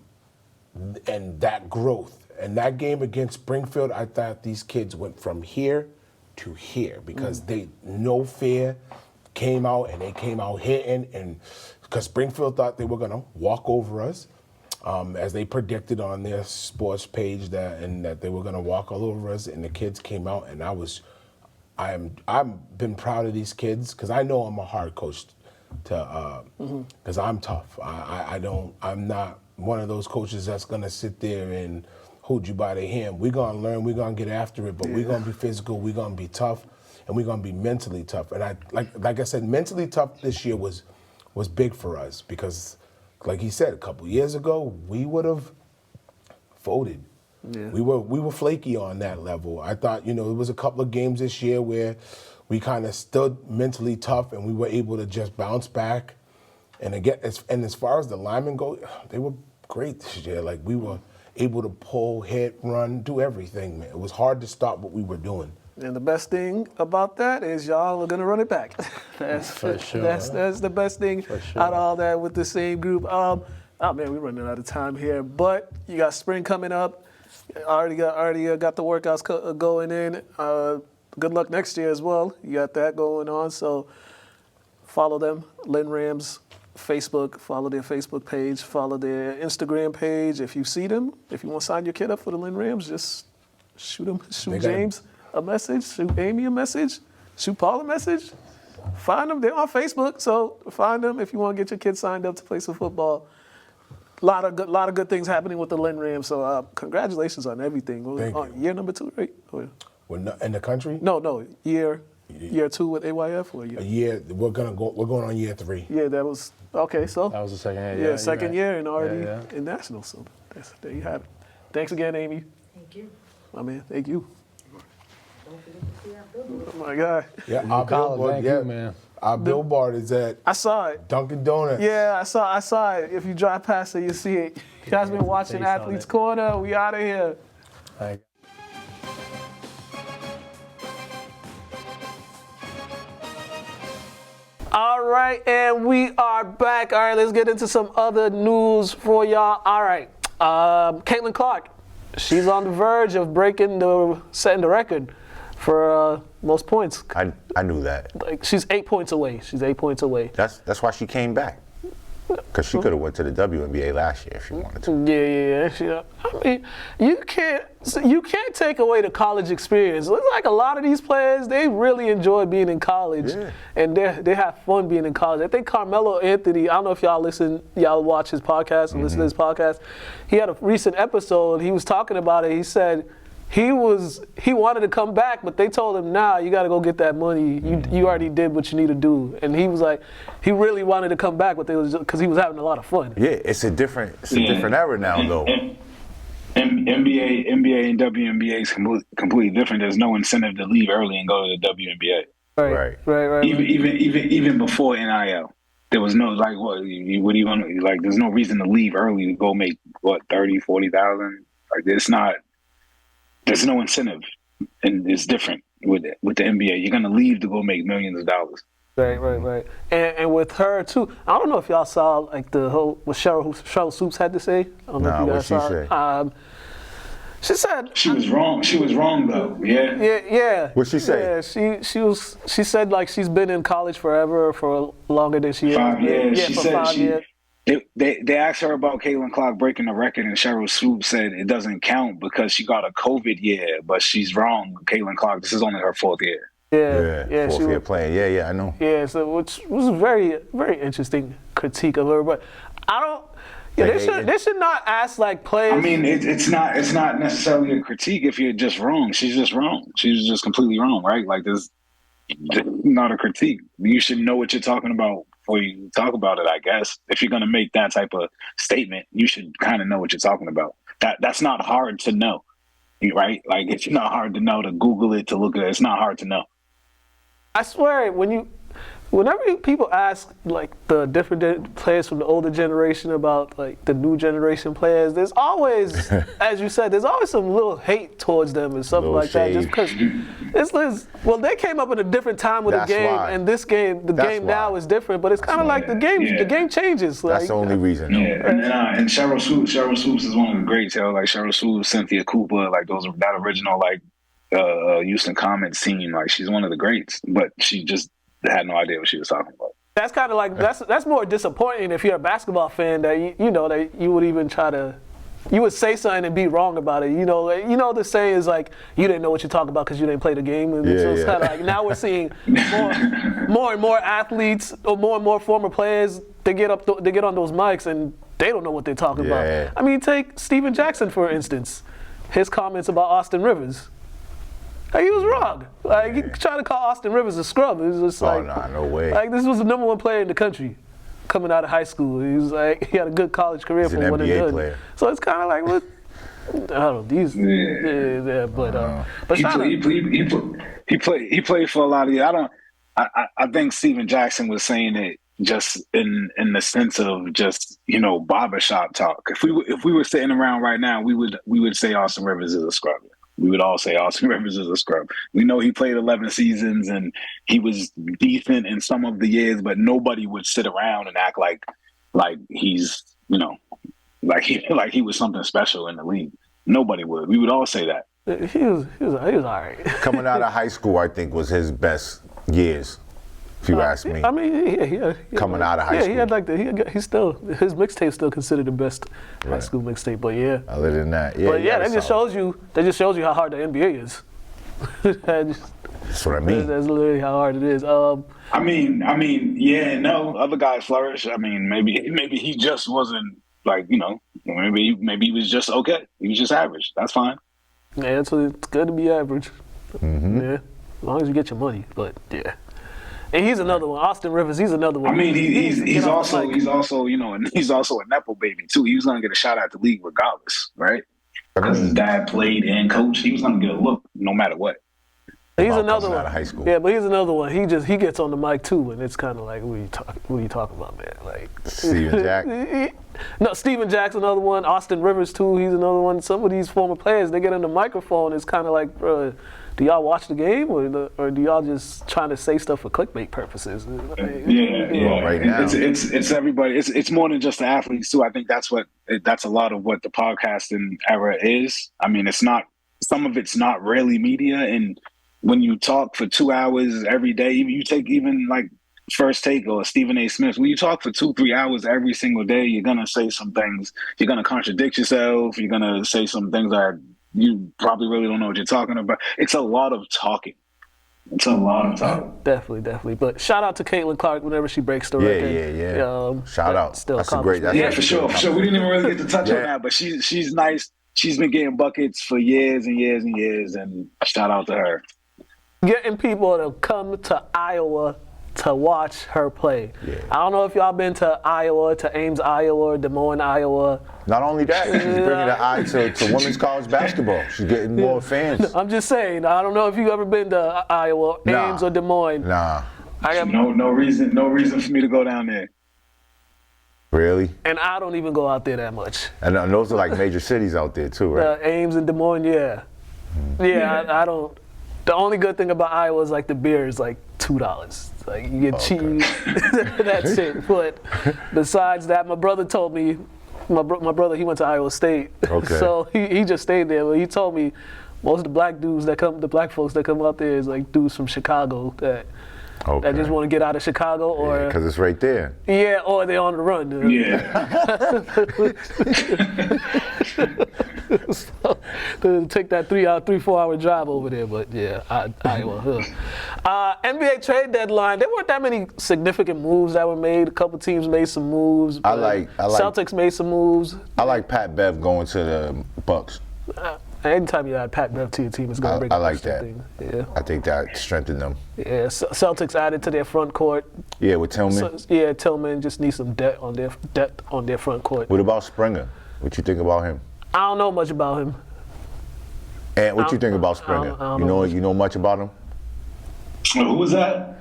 that growth. And that game against Springfield, I thought these kids went from here to here because no fear, came out and they came out hitting. And because Springfield thought they were going to walk over us. As they predicted on their sports page that they were going to walk all over us, and the kids came out, and I've been proud of these kids because I know I'm a hard coach, because I'm tough. I'm not one of those coaches that's going to sit there and hold you by the hand. We're going to learn, we're going to get after it, but we're going to be physical, we're going to be tough, and we're going to be mentally tough. And like I said, mentally tough this year was big for us because, like he said, a couple years ago, we would have folded. Yeah. We were flaky on that level. I thought, it was a couple of games this year where we kind of stood mentally tough and we were able to just bounce back. And again, as far as the linemen go, they were great this year. Like we were able to pull, hit, run, do everything, man. It was hard to stop what we were doing. And the best thing about that is y'all are gonna run it back. That's for sure. That's the best thing out of all that with the same group. Oh man, we're running out of time here. But you got spring coming up. Already got the workouts going in. Good luck next year as well. You got that going on. So follow them, Lynn Rams, Facebook. Follow their Facebook page. Follow their Instagram page. If you see them, if you want to sign your kid up for the Lynn Rams, just shoot James a message, shoot Amy a message, shoot Paul a message. Find them. They're on Facebook, so find them if you want to get your kids signed up to play some football. A lot of good things happening with the Lynn Rams. So congratulations on everything. Thank you. Year number 2, right? We're in the country? No. Year 2 with AYF or year? A year. We're going on year 3. Yeah, that was okay. So that was the second year. Yeah, second year and already in nationals. So there you have it. Thanks again, Amy. Thank you. My man, thank you. Don't forget to see our billboard. Oh my God. Yeah, our billboard, thank you, man. Our billboard is at I saw it. Dunkin' Donuts. Yeah, I saw it. If you drive past it, you see it. You guys been watching Athletes Corner. We out of here. Thank you. All right, and we are back. All right, let's get into some other news for y'all. All right, Caitlin Clark, she's on the verge of setting the record for most points. I knew that. Like she's 8 points away. That's why she came back. Because she could have went to the WNBA last year if she wanted to. Yeah. I mean, you can't take away the college experience. Looks like a lot of these players, they really enjoy being in college, and they have fun being in college. I think Carmelo Anthony, I don't know if y'all watch his podcast and listen to his podcast. He had a recent episode. He was talking about it. He said he wanted to come back, but they told him, nah, you got to go get that money. You already did what you need to do. And he was like, he really wanted to come back, but because he was having a lot of fun. Yeah, it's a different era now, though. NBA and WNBA is completely different. There's no incentive to leave early and go to the WNBA. Right. Even before NIL, there was no what are you going to there's no reason to leave early to go make 30,000-40,000. Like it's not. There's no incentive, and it's different with the NBA. You're gonna leave to go make millions of dollars. Right. And with her too, I don't know if y'all saw like the whole what Cheryl Swoops had to say. I don't know if you guys saw it. She said she was wrong. She was wrong though. Yeah. What'd she say? Yeah, she said like she's been in college forever for longer than she 5 years. Yeah, she for said 5 years. They asked her about Caitlin Clark breaking the record, and Cheryl Swoops said it doesn't count because she got a COVID year. But she's wrong. Caitlin Clark, this is only her 4th year. Yeah, fourth year playing. Yeah, I know. Yeah, so which was a very, very interesting critique of her. But I don't. Yeah, they should not ask like players. I mean, it's not necessarily a critique if you're just wrong. She's just wrong. She's just completely wrong, right? Like this, not a critique. You should know what you're talking about before you talk about it. I guess if you're gonna make that type of statement, you should kind of know what you're talking about. That's not hard to know, right? Like it's not hard to know to Google it, to look at it. It's not hard to know. I swear, whenever people ask like the different players from the older generation about like the new generation players, there's always, as you said, there's always some little hate towards them and something like that. Just because they came up in a different time with the game, and this game, the game now is different. But it's kind of like the game changes. That's the only reason. Yeah, and Cheryl Swoops is one of the greats. Like Cheryl Swoops, Cynthia Cooper, like that original like Houston Comets team. Like she's one of the greats, but she just had no idea what she was talking about. That's kind of like that's more disappointing if you're a basketball fan that that you would even you would say something and be wrong about it. The saying is like you didn't know what you're talking about because you didn't play the game. And so it's kind of like now we're seeing more and more athletes or more former players. They get on those mics and they don't know what they're talking about. I mean, take Steven Jackson for instance. His comments about Austin Rivers. Like, he was wrong. Like he tried to call Austin Rivers a scrub. It was just like, no way. Like this was the #1 player in the country, coming out of high school. He was like he had a good college career He's for an what he NBA did. player. So it's kind of like what I don't know these. But he played for a lot of years. I think Steven Jackson was saying it just in the sense of just barbershop talk. If we were sitting around right now, we would say Austin Rivers is a scrub. We would all say Austin Rivers is a scrub. We know he played 11 seasons and he was decent in some of the years, but nobody would sit around and act like he's like he was something special in the league. Nobody would. We would all say that. He was all right. Coming out of high school, I think was his best years. If you ask me. I mean, coming out of high school. He had his mixtape still considered the best high school mixtape. But yeah. Other than that, But that just shows you how hard the NBA is. That's what I mean. That's literally how hard it is. I mean, other guys flourish. I mean, maybe he just wasn't maybe he was just okay. He was just average. That's fine. Yeah, it's good to be average. Mm-hmm. Yeah, as long as you get your money. But yeah. And he's another one. Austin Rivers, he's another one. I mean, he's also a Nepo baby too. He was gonna get a shot at the league regardless, right? Because his dad played and coached. He was gonna get a look no matter what. He's another one. Out of high school. Yeah, but he's another one. He gets on the mic too, and it's kind of like, what are you talking about, man? Like Steven Jack. No, Steven Jack's another one. Austin Rivers too. He's another one. Some of these former players, they get on the microphone. It's kind of like, bro, do y'all watch the game or do y'all just trying to say stuff for clickbait purposes? Yeah. Right now, it's everybody. It's more than just the athletes too. I think that's a lot of what the podcasting era is. I mean, it's not. Some of it's not really media, and when you talk for 2 hours every day, you take even like First Take or Stephen A. Smith, when you talk for 2-3 hours every single day, you're gonna say some things. You're gonna contradict yourself. You're gonna say some things that you probably really don't know what you're talking about. It's a lot of talking. Definitely. But shout out to Caitlin Clark whenever she breaks the record. Yeah. Shout out. Still That's a great. For sure. We didn't even really get to touch on that, but she's nice. She's been getting buckets for years and years and years, and shout out to her. Getting people to come to Iowa to watch her play. Yeah. I don't know if y'all been to Iowa, to Ames, Iowa, or Des Moines, Iowa. Not only that, she's bringing the eye to women's college basketball. She's getting more fans. I'm just saying. I don't know if you ever been to Iowa, Ames, or Des Moines. Nah. I have no reason for me to go down there. Really? And I don't even go out there that much. And those are like major cities out there too, right? Ames and Des Moines, yeah. I don't. The only good thing about Iowa is like the beer is like $2. Like you get cheese, that's it. But besides that, my brother told me, my brother he went to Iowa State, so he just stayed there. But he told me most of the black folks that come out there is like dudes from Chicago that just want to get out of Chicago, or because it's right there. Yeah, or they're on the run. Dude. Yeah. So, to take that 3-4 hour drive over there, but yeah, Iowa. NBA trade deadline. There weren't that many significant moves that were made. A couple teams made some moves. I like Celtics made some moves. I like Pat Bev going to the Bucks. Anytime you add Pat Bev to your team, it's going to bring. I like that. Thing. Yeah. I think that strengthened them. Yeah, Celtics added to their front court. Yeah, with Tillman. Tillman just needs some depth on their front court. What about Springer? What you think about him? I don't know much about him. And what you think about Springer? You know much about him? Who was that?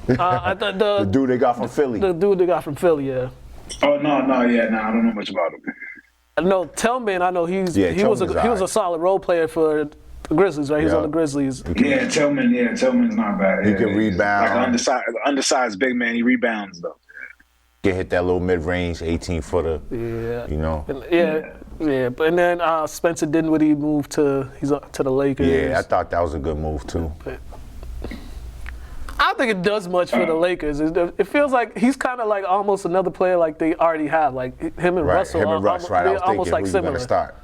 The dude they got from Philly. The dude they got from Philly, yeah. Oh no, I don't know much about him. No, Tillman, I know he was a solid role player for the Grizzlies, right? He's on the Grizzlies. Yeah, Tillman's not bad. He can rebound. Like an undersized big man, he rebounds though. Can hit that little mid-range 18-footer. Yeah. You know. Yeah. But then Spencer Dinwiddie moved to the Lakers. Yeah, I thought that was a good move too. But I don't think it does much for the Lakers. It feels like he's kind of like almost another player like they already have. Like him and Russell. Him and Russ, right? I was almost thinking like we were gonna start.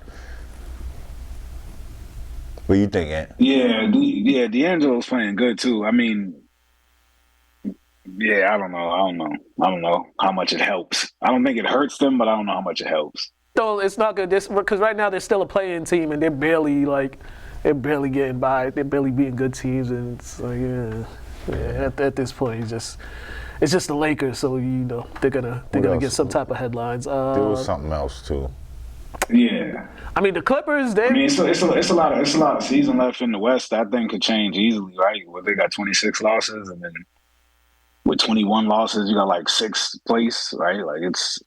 What do you think, Ant? Yeah, D'Angelo's playing good too. I mean, yeah, I don't know how much it helps. I don't think it hurts them, but I don't know how much it helps. No, it's not good. Because right now they're still a play-in team, and they're barely getting by. They're barely beating good teams, and it's like, at this point, it's just the Lakers. So they're gonna get some type of headlines. There was something else too. Yeah. I mean, the Clippers. It's a lot of season left in the West. That thing could change easily, right? Where they got 26 losses, and then with 21 losses, you got like 6th place, right? Like it's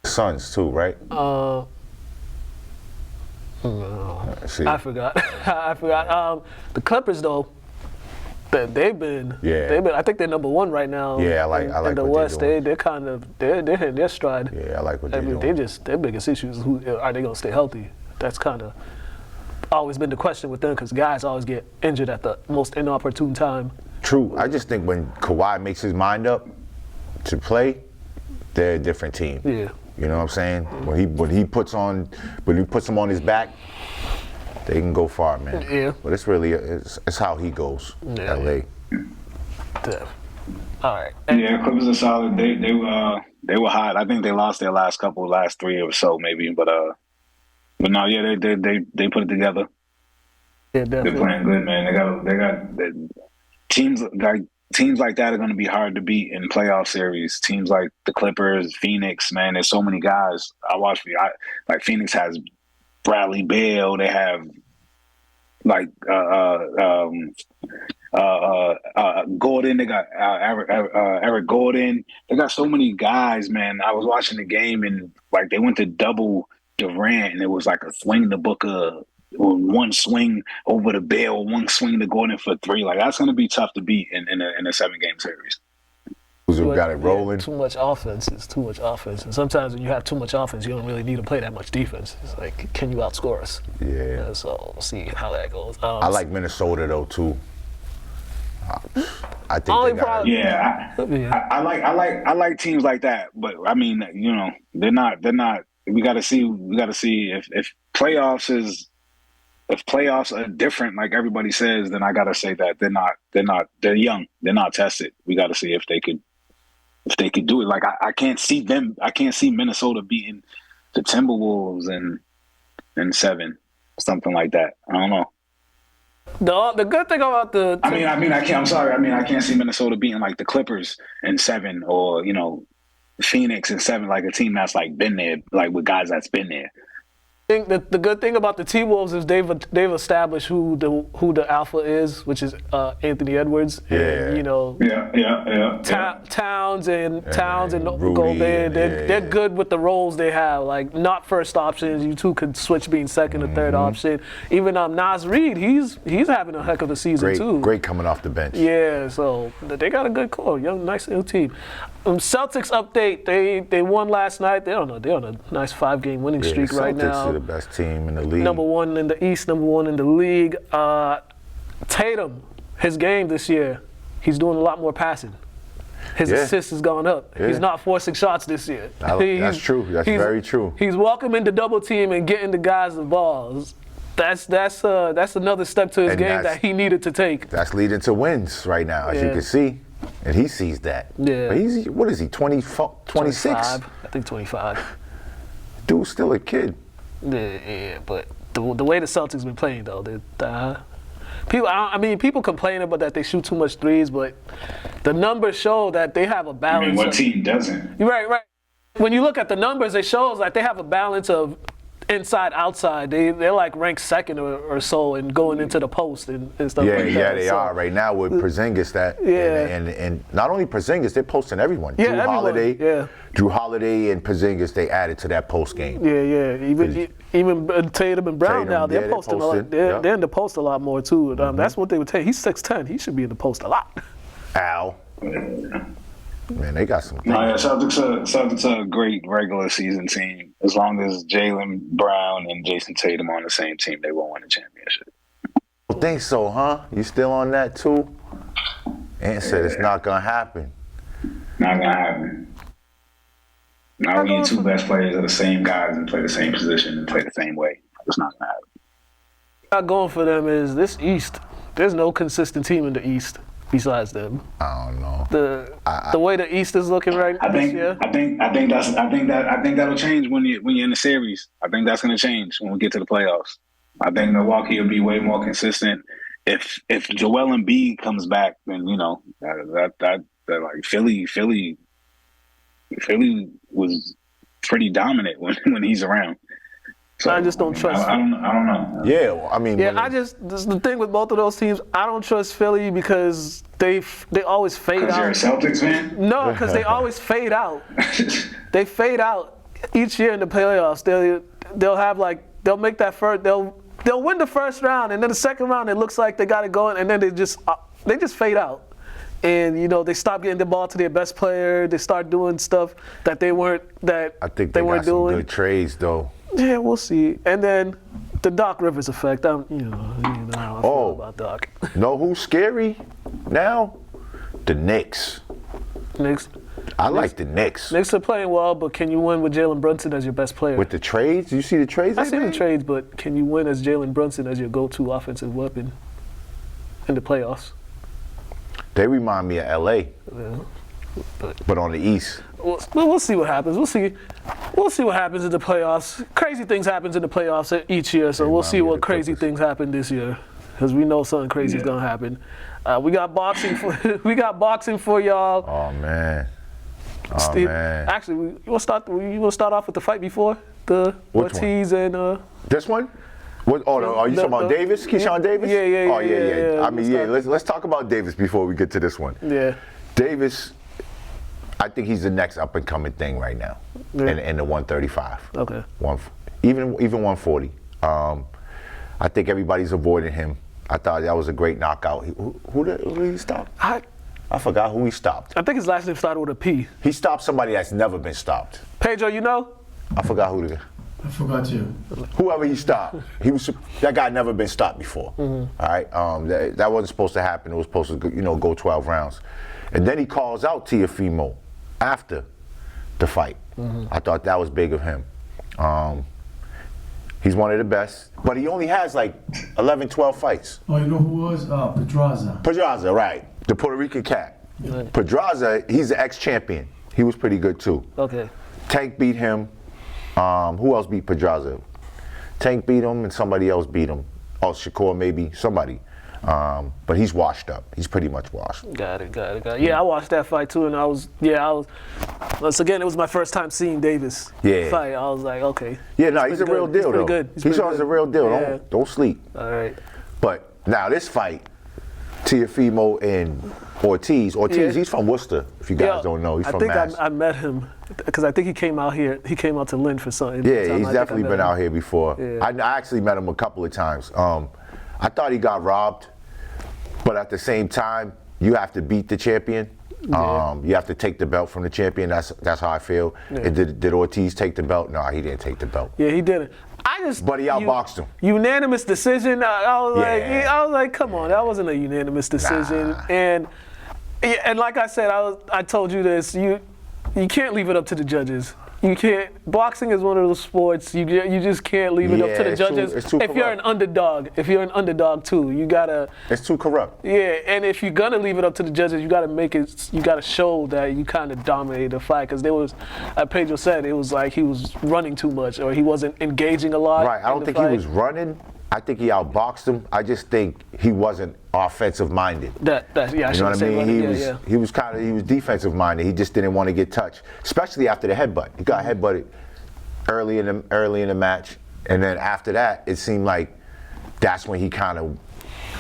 Suns too, right? I forgot. The Clippers though. They've been. I think they're number 1 right now. Yeah, I like in the West. They're hitting their stride. Yeah, I like what they're doing. Their biggest issue is are they going to stay healthy? That's kind of always been the question with them because guys always get injured at the most inopportune time. True. I just think when Kawhi makes his mind up to play, they're a different team. Yeah. You know what I'm saying? When he puts them on his back, they can go far, man. Yeah. But it's how he goes. Yeah. LA. Yeah. All right. Yeah, Clippers are solid. They were hot. I think they lost their last 3 or so maybe, but no, yeah, they put it together. Yeah, definitely. They're playing good, man. They got teams like that are going to be hard to beat in playoff series. Teams like the Clippers, Phoenix, man. There's so many guys. Like Phoenix has Bradley Beal. They have like Gordon. They got Eric Gordon. They got so many guys, man. I was watching the game and like they went to double Durant, and it was like a swing to Booker, one swing over the Beal, one swing to Gordon for 3. Like that's going to be tough to beat in a 7-game series. Who's got it rolling? Too much offense. It's too much offense. And sometimes when you have too much offense, you don't really need to play that much defense. It's like, can you outscore us? Yeah. So we'll see how that goes. I like Minnesota though too. I think they got it. I like teams like that, but I mean, they're not. We got to see if playoffs are different, like everybody says, then I got to say that they're young. They're not tested. We got to see if they could do it. Like I can't see Minnesota beating the Timberwolves in 7, something like that. I don't know. The good thing about I can't see Minnesota beating like the Clippers in 7 or, Phoenix in 7, like a team that's like been there, like with guys that's been there. think that the good thing about the T-Wolves is they've established who the alpha is, which is Anthony Edwards. Yeah. And, you know, Towns and Rudy, Gobert. and They're good with the roles they have. Like not first options. You two could switch being second or third option. Even Nas Reed, he's having a heck of a season too. Great coming off the bench. Yeah, so they got a good core, young, nice little team. Celtics update: they won last night. They're on a nice 5-game winning streak right now. Celtics are the best team in the league. Number 1 in the East, number 1 in the league. Tatum, his game this year, he's doing a lot more passing. His assists has gone up. Yeah. He's not forcing shots this year. That's true. That's very true. He's welcoming the double team and getting the guys the balls. That's another step to his game that he needed to take. That's leading to wins right now, as you can see. And he sees that. Yeah. But what is he, 26? 25, I think 25. Dude's still a kid. Yeah, but the way the Celtics been playing though, people complain about that they shoot too much threes, but the numbers show that they have a balance. I mean, what team doesn't? Right. When you look at the numbers, it shows like they have a balance of inside, outside. They're like ranked second or so and going into the post and stuff like that. Yeah, they are right now with Porzingis. And not only Porzingis, they're posting everyone. Drew Holiday and Porzingis, they added to that post game. Yeah. Even Tatum and Brown now, they're posting a lot. They're in the post a lot more too. That's what they would take. He's 6'10". He should be in the post a lot. Al. Man, they got some. Celtics are a great regular season team. As long as Jaylen Brown and Jason Tatum are on the same team, they won't win a championship. I think so, huh? You still on that too? Ant said it's not gonna happen. Not gonna happen. Not when your two best players are the same guys and play the same position and play the same way. It's not gonna happen. Not going for them is this East. There's no consistent team in the East besides them. I don't know. The way the East is looking this year. I think that'll change when you're in the series. I think that's gonna change when we get to the playoffs. I think Milwaukee will be way more consistent. If Joel Embiid comes back, then that like Philly was pretty dominant when he's around. So I just don't trust. I don't know. Yeah, well, I mean. This is the thing with both of those teams. I don't trust Philly because they always fade out. Because you're a Celtics fan? No, because they always fade out. They fade out each year in the playoffs. They'll make that first. They'll win the first round, and then the second round it looks like they got it going, and then they just fade out. And they stop getting the ball to their best player. They start doing stuff that they weren't. I think they weren't got some doing. good trades though. Yeah, we'll see. And then the Doc Rivers effect. How I feel about Doc. Know who's scary now? The Knicks. I like the Knicks. Knicks are playing well, but can you win with Jalen Brunson as your best player? With the trades? You see the trades? I see the trades, but can you win as Jalen Brunson as your go-to offensive weapon in the playoffs? They remind me of LA. Yeah. But on the East. We'll see what happens. We'll see what happens in the playoffs. Crazy things happen in the playoffs each year, so we'll see what crazy things happen this year, because we know something crazy is gonna happen. We got boxing for y'all. Oh man. Steve, actually, you want to start off with the fight before the Ortiz and this one? What? Oh, are you talking about Davis, Keyshawn Davis? Yeah. Oh yeah. I mean, let's talk about Davis before we get to this one. Yeah. Davis, I think he's the next up and coming thing right now in the 135. Okay. Even 140. I think everybody's avoiding him. I thought that was a great knockout. Who did he stop? I forgot who he stopped. I think his last name started with a P. He stopped somebody that's never been stopped. Pedro, you know? I forgot who. I forgot too. Whoever he stopped, that guy never been stopped before. All right, that wasn't supposed to happen. It was supposed to go 12 rounds, and then he calls out Teofimo after the fight. I thought that was big of him. He's one of the best, but he only has like 11, 12 fights. Oh, you know who was? Pedraza. Pedraza, right. The Puerto Rican cat. Right. Pedraza, he's the ex-champion. He was pretty good too. Okay. Tank beat him. Who else beat Pedraza? Tank beat him and somebody else beat him. Oh, Shakur maybe, somebody. But he's washed up. He's pretty much washed. Got it. Yeah, I watched that fight too, and I was. Once again, it was my first time seeing Davis fight. I was like, okay. Yeah, no, he's a real deal, though. Good. He's a real deal. Yeah. Don't sleep. All right. But now this fight, Teofimo and Ortiz. He's from Worcester, if you guys don't know. He's from Mass. I met him because I think he came out here. He came out to Lynn for something. Yeah, he's definitely been out here before. Yeah. I actually met him a couple of times. I thought he got robbed, but at the same time, you have to beat the champion. You have to take the belt from the champion. That's how I feel. Yeah. And did Ortiz take the belt? No, he didn't take the belt. Yeah, he didn't. But he outboxed him. Unanimous decision. I was like, come on, that wasn't a unanimous decision. Nah. And like I said, I told you this. You can't leave it up to the judges. You can't. Boxing is one of those sports. You just can't leave it up to the judges. It's too if corrupt. you're an underdog, too, you gotta. It's too corrupt. Yeah, and if you're gonna leave it up to the judges, you gotta make it. You gotta show that you kind of dominated the fight. Because there was, like Pedro said, it was like he was running too much or he wasn't engaging a lot. Right. I don't think he was running. I think he outboxed him. I just think he wasn't offensive minded. Yeah, I you know what I mean? He was defensive minded. He just didn't want to get touched, especially after the headbutt. He got headbutted early in the match, and then after that, it seemed like that's when he kind of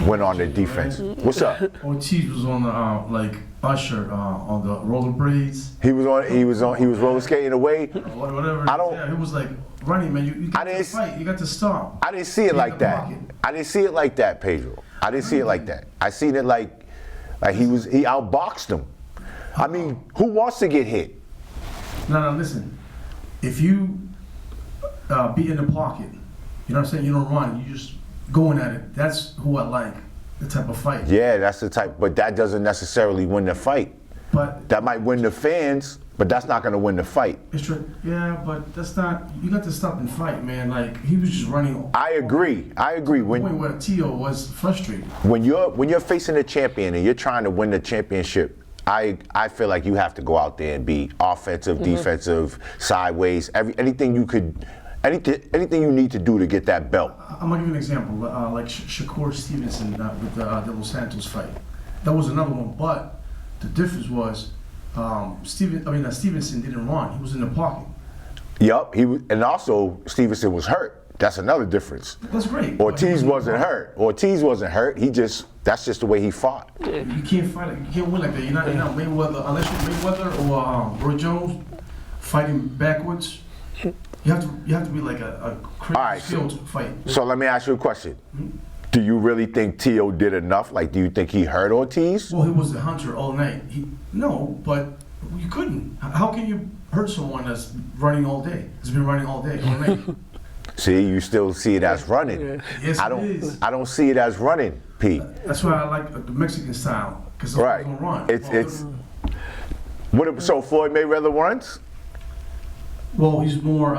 went on the defense. What's up? Ortiz was on the Usher on the rollerblades. He was roller skating away. Whatever. He was like running, man. You got to fight. You got to stop. I didn't see it like that. I didn't see it like that, Pedro. I didn't see it like that. I seen it like he outboxed him. I mean, who wants to get hit? No, listen. If you be in the pocket, you know what I'm saying? You don't run. You just going at it. That's who I like. The type of fight. Yeah, that's the type. But that doesn't necessarily win the fight. But that might win the fans. But that's not going to win the fight. It's true. Yeah, but that's not. You got to stop and fight, man. Like he was just running. I agree. Where Tio was frustrated. When you're facing a champion and you're trying to win the championship, I feel like you have to go out there and be offensive, defensive, sideways, anything you you need to do to get that belt. I'm gonna give you an example. Like Shakur Stevenson with the De Los Santos fight. That was another one, but the difference was. Stevenson didn't run. He was in the pocket. Yup, and also Stevenson was hurt. That's another difference. That's great. Ortiz wasn't hurt. That's just the way he fought. You can't fight. You can't win like that. You're not Mayweather unless you're Mayweather or Roy Jones fighting backwards. You have to be like a crazy skilled fight. So let me ask you a question. Do you really think Tio did enough? Like, do you think he hurt Ortiz? Well, he was the hunter all night. No, but you couldn't. How can you hurt someone that's running all day? He's been running all day, all night. See, you still see it as running. Yeah. Yes, I don't see it as running, Pete. That's why I like the Mexican style, because right. Don't run. So Floyd Mayweather runs? Well, he's more.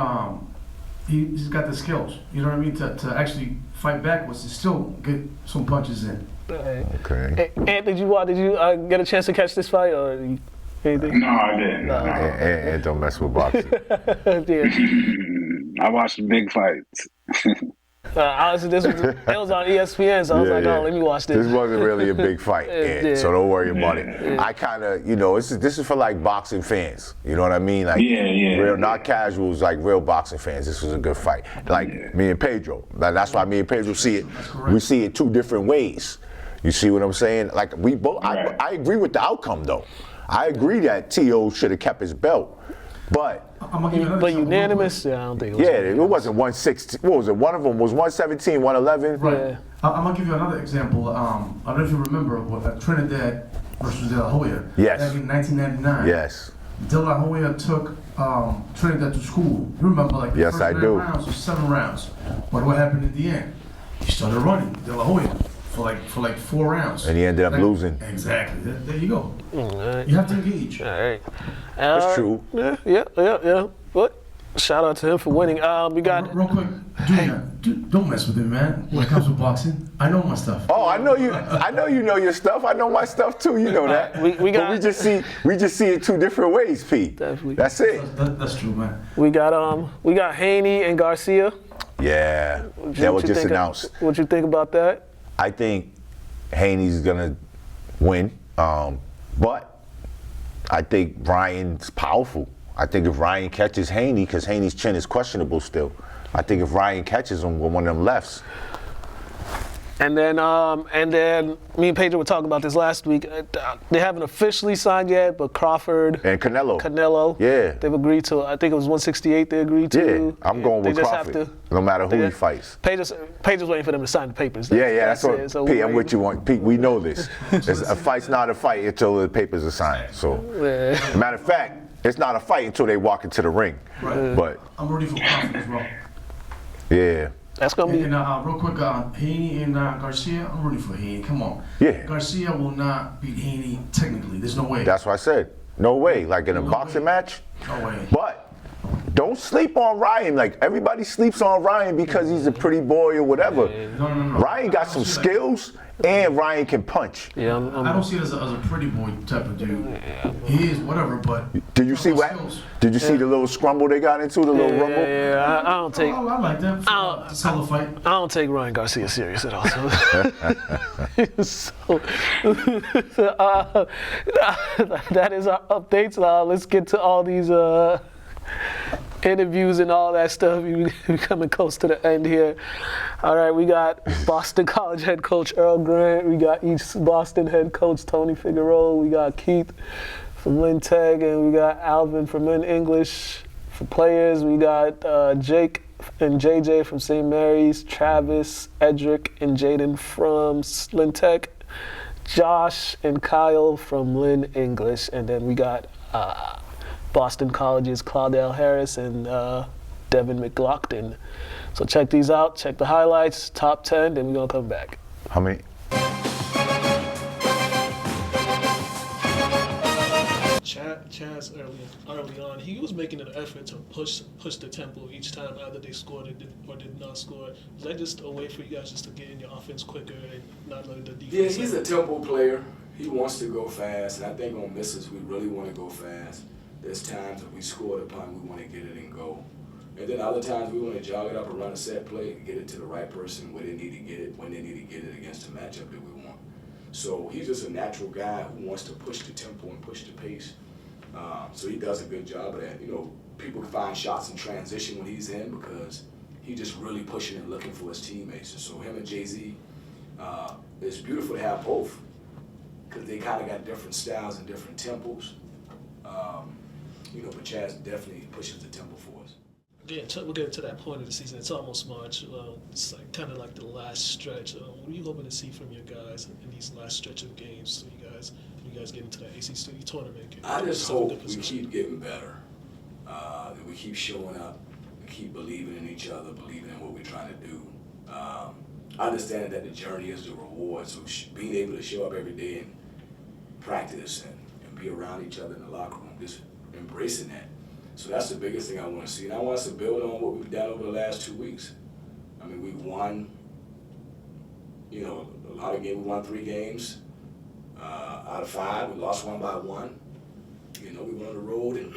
He's got the skills. You know what I mean? To actually fight backwards and still get some punches in. Okay. And did you get a chance to catch this fight or anything? No, I didn't. And don't mess with boxing. I watched the big fights. Honestly, it was on ESPN, so I was let me watch this. This wasn't really a big fight, so don't worry about it. I kind of, this is for like boxing fans. You know what I mean? Like real, not casuals, like real boxing fans. This was a good fight. Like me and Pedro. That's why me and Pedro see it. We see it two different ways. You see what I'm saying? Like we both. Right. I agree with the outcome though. I agree that Tio should have kept his belt. But unanimous? Yeah, I don't think it was. Yeah, it wasn't 116. What was it? One of them was 117, 111. Right. Yeah. I'm going to give you another example. I don't know if you remember Trinidad versus De La Hoya. Yes. Back in 1999. Yes. De La Hoya took Trinidad to school. You remember, like the first 9 rounds or 7 rounds. But what happened in the end? He started running, De La Hoya, for like 4 rounds. And he ended up losing. Exactly. There you go. Right. You have to engage. All right. That's true. Yeah. But shout out to him for winning. We got real quick, don't mess with him, man. When it comes to boxing, I know my stuff. Oh, I know you. I know you know your stuff. I know my stuff too. You know that. We just see it 2 different ways, Pete. Definitely. That's it. That's true, man. We got Haney and Garcia. Yeah, that was just announced. What you think about that? I think Haney's gonna win, but I think Ryan's powerful. I think if Ryan catches Haney, because Haney's chin is questionable still, I think if Ryan catches him with one of them lefts. And then me and Pedro were talking about this last week. They haven't officially signed yet, but Crawford and Canelo, yeah, they've agreed to. I think it was 168 they agreed to. Yeah, I'm going with Crawford, no matter who he fights. Pedro's waiting for them to sign the papers. That's what. So Pete, I'm with you on. Pete, we know this. A fight's not a fight until the papers are signed. So, matter of fact, it's not a fight until they walk into the ring. Right. But I'm ready for Crawford as well. Yeah. That's gonna be. And real quick, Haney and Garcia. I'm rooting for Haney. Come on. Yeah. Garcia will not beat Haney technically. There's no way. That's what I said. No way. Like in a boxing match. No way. But don't sleep on Ryan. Like everybody sleeps on Ryan because he's a pretty boy or whatever. No. Ryan got some skills, and Ryan can punch. Yeah. I don't see it as a pretty boy type of dude. He is whatever, but. Did you see what? Did you see the little scrumble they got into, the little rumble? Yeah, I don't take. I like that. Sell a fight. I don't take Ryan Garcia serious at all. So that is our updates. Now let's get to all these interviews and all that stuff. We're coming close to the end here. All right, we got Boston College head coach Earl Grant. We got East Boston head coach Tony Figueroa. We got Keith from Lynn Tech, and we got Alvin from Lynn English. For players, we got Jake and JJ from St. Mary's, Travis, Edric, and Jaden from Lynn Tech, Josh and Kyle from Lynn English, and then we got Boston College's Claudel Harris and Devin McLaughlin. So check these out, check the highlights, top 10, then we're gonna come back. How many? Chaz early on, he was making an effort to push the tempo each time either they scored or did not score. Is that just a way for you guys just to get in your offense quicker and not letting the defense? Yeah, he's a tempo player. He wants to go fast, and I think on misses we really want to go fast. There's times if we score the punt, we want to get it and go. And then other times we want to jog it up and run a set play and get it to the right person where they need to get it, when they need to get it against the matchup that we want. So he's just a natural guy who wants to push the tempo and push the pace. So he does a good job of that. You know, people find shots in transition when he's in because he's just really pushing and looking for his teammates. And so him and Jay-Z, it's beautiful to have both because they kind of got different styles and different tempos. You know, but Chaz definitely pushes the tempo for us. We're getting to that point of the season. It's almost March. It's like kind of like the last stretch. What are you hoping to see from your guys in these last stretch of games? So you guys get into that ACC tournament. I just hope we keep getting better. That we keep showing up, we keep believing in each other, believing in what we're trying to do. I understand that the journey is the reward. So being able to show up every day and practice and be around each other in the locker room, just embracing that. So that's the biggest thing I want to see. And I want us to build on what we've done over the last 2 weeks. I mean, we won, you know, a lot of games. We won 3 games out of 5. We lost 1 by 1. You know, we went on the road and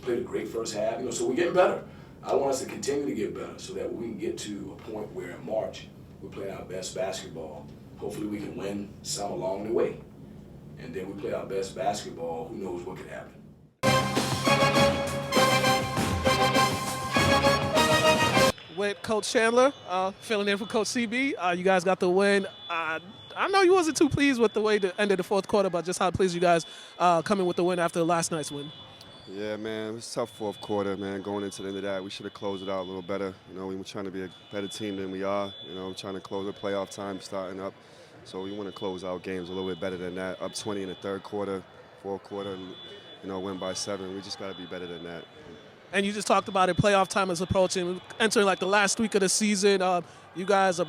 played a great first half. You know, so we're getting better. I want us to continue to get better so that we can get to a point where in March we're playing our best basketball. Hopefully we can win some along the way. And then we play our best basketball. Who knows what could happen. With Coach Chandler, filling in for Coach CB. You guys got the win. I know you wasn't too pleased with the way the end of the fourth quarter, but just how pleased you guys coming with the win after last night's win. Yeah, man, it was a tough fourth quarter, man. Going into the end of that, we should have closed it out a little better. You know, we were trying to be a better team than we are. You know, trying to close the playoff time starting up. So we want to close out games a little bit better than that. Up 20 in the third quarter, fourth quarter, you know, win by 7. We just got to be better than that. And you just talked about it. Playoff time is approaching. Entering like the last week of the season. You guys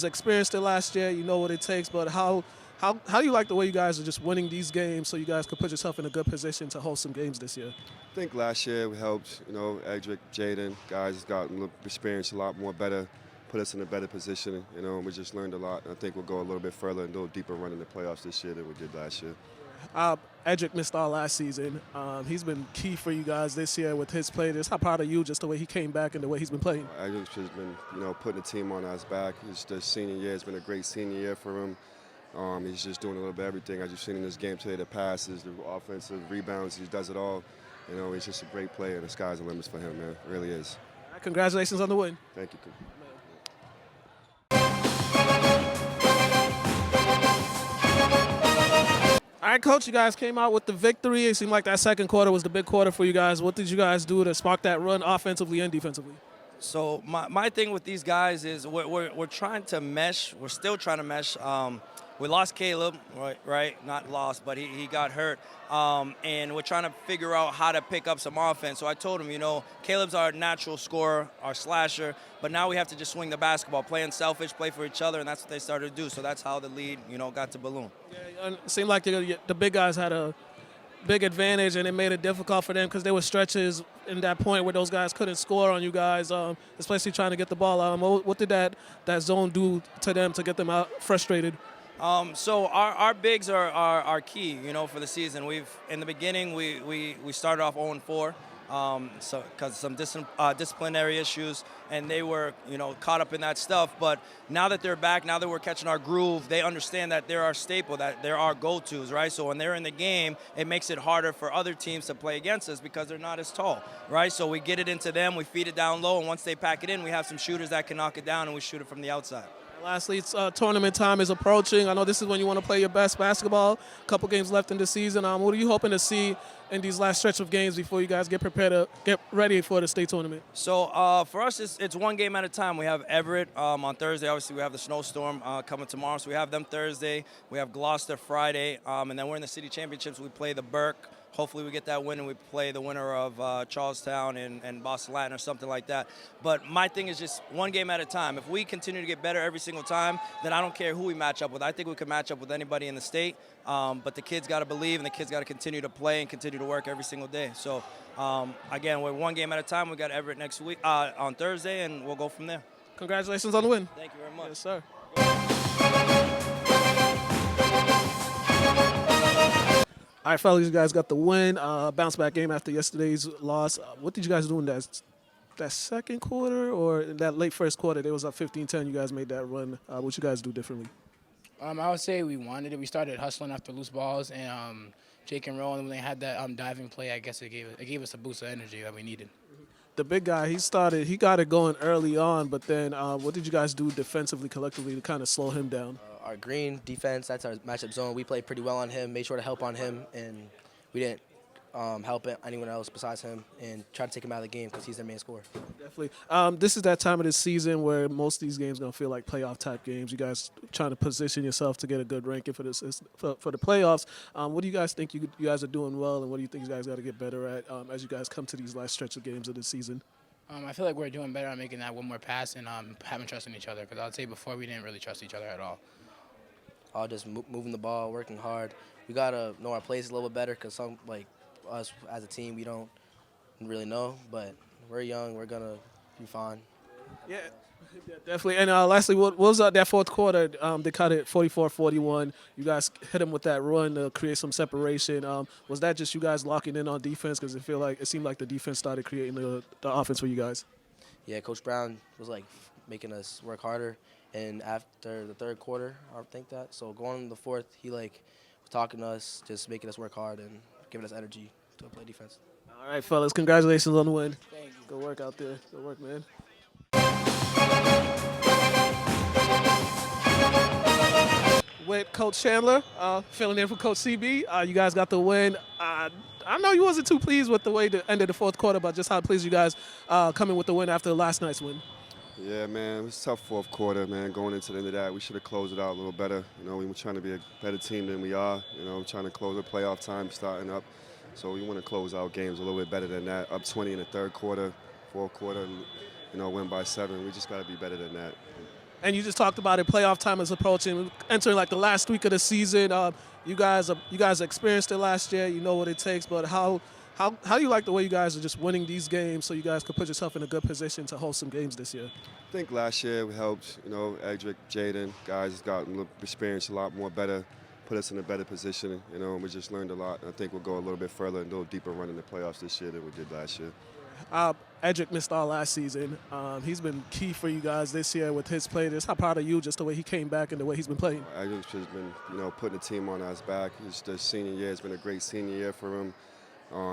experienced it last year. You know what it takes. But how do you like the way you guys are just winning these games so you guys could put yourself in a good position to host some games this year? I think last year we helped. You know, Edric, Jaden, guys got experienced a lot more better, put us in a better position. You know, and we just learned a lot. And I think we'll go a little bit further and a little deeper run in the playoffs this year than we did last year. Edric missed all last season. He's been key for you guys this year with his play. How proud of you just the way he came back and the way he's been playing? Edric's just been, you know, putting the team on his back. The senior year has been a great senior year for him. He's just doing a little bit of everything. As you've seen in this game today, the passes, the offensive rebounds, he does it all. You know, he's just a great player, and the sky's the limits for him, man. It really is. All right, congratulations on the win. Thank you. All right, Coach, you guys came out with the victory. It seemed like that second quarter was the big quarter for you guys. What did you guys do to spark that run offensively and defensively? So my thing with these guys is we're trying to mesh. We're still trying to mesh. We lost Caleb, right? Not lost, but he got hurt. And we're trying to figure out how to pick up some offense. So I told him, you know, Caleb's our natural scorer, our slasher, but now we have to just swing the basketball, play unselfish, play for each other, and that's what they started to do. So that's how the lead, you know, got to balloon. Yeah, it seemed like the big guys had a big advantage, and it made it difficult for them because there were stretches in that point where those guys couldn't score on you guys, especially trying to get the ball out. What did that zone do to them to get them out frustrated? So our bigs are key, you know, for the season. In the beginning we started off 0-4, so because some disciplinary issues, and they were, you know, caught up in that stuff. But now that they're back, now that we're catching our groove, they understand that they're our staple, that they're our go-tos, right? So when they're in the game, it makes it harder for other teams to play against us because they're not as tall, right? So we get it into them, we feed it down low, and once they pack it in, we have some shooters that can knock it down, and we shoot it from the outside. Lastly, it's tournament time is approaching. I know this is when you want to play your best basketball. A couple games left in the season. What are you hoping to see in these last stretch of games before you guys get prepared to get ready for the state tournament? So for us, it's one game at a time. We have Everett on Thursday. Obviously, we have the snowstorm coming tomorrow, so we have them Thursday. We have Gloucester Friday, and then we're in the city championships. We play the Burke. Hopefully we get that win and we play the winner of Charlestown and Boston Latin or something like that. But my thing is just one game at a time. If we continue to get better every single time, then I don't care who we match up with. I think we can match up with anybody in the state. But the kids got to believe, and the kids got to continue to play and continue to work every single day. So, again, we're one game at a time. We got Everett next week on Thursday, and we'll go from there. Congratulations on the win. Thank you very much. Yes, sir. All right, fellas, you guys got the win. Bounce back game after yesterday's loss. What did you guys do in that second quarter or in that late first quarter? They was up 15-10. You guys made that run. What you guys do differently? I would say we wanted it. We started hustling after loose balls and Jake and Rowan. When they had that diving play, I guess it gave us a boost of energy that we needed. The big guy, he got it going early on, but then what did you guys do defensively, collectively, to kind of slow him down? Our green defense, that's our matchup zone. We played pretty well on him, made sure to help on him, and we didn't help anyone else besides him and try to take him out of the game because he's their main scorer. Definitely. This is that time of the season where most of these games are going to feel like playoff-type games. You guys trying to position yourself to get a good ranking for the playoffs. What do you guys think you guys are doing well, and what do you think you guys got to get better at as you guys come to these last stretch of games of the season? I feel like we're doing better on making that one more pass and having trust in each other because I would say before we didn't really trust each other at all. All just moving the ball, working hard. We got to know our plays a little bit better because some, like us as a team, we don't really know, but we're young. We're going to be fine. Yeah, definitely. And lastly, what was that fourth quarter? They cut it 44-41. You guys hit them with that run to create some separation. Was that just you guys locking in on defense? Because it seemed like the defense started creating the offense for you guys. Yeah, Coach Brown was like making us work harder. And after the third quarter, I think that. So going into the fourth, he was talking to us, just making us work hard and giving us energy to play defense. All right, fellas, congratulations on the win. Thank you. Good work out there. Good work, man. With Coach Chandler, filling in for Coach CB. You guys got the win. I know you wasn't too pleased with the way the end of the fourth quarter, but just how pleased you guys coming with the win after last night's win. Yeah, man, it was a tough fourth quarter, man. Going into the end of that, we should have closed it out a little better. You know, we were trying to be a better team than we are. You know, trying to close the playoff time starting up. So we want to close out games a little bit better than that. Up 20 in the third quarter, fourth quarter, you know, win by 7. We just got to be better than that. And you just talked about it. Playoff time is approaching. Entering like the last week of the season. You guys experienced it last year. You know what it takes. But how do you like the way you guys are just winning these games so you guys can put yourself in a good position to host some games this year? I think last year we helped. You know, Edric, Jaden, guys got a little experience, a lot more better, put us in a better position. You know, and we just learned a lot. I think we'll go a little bit further and do a deeper run in the playoffs this year than we did last year. Edric missed all last season. He's been key for you guys this year with his play. Just how proud of you just the way he came back and the way he's been playing. Edric's just been, putting the team on his back. The senior year has been a great senior year for him.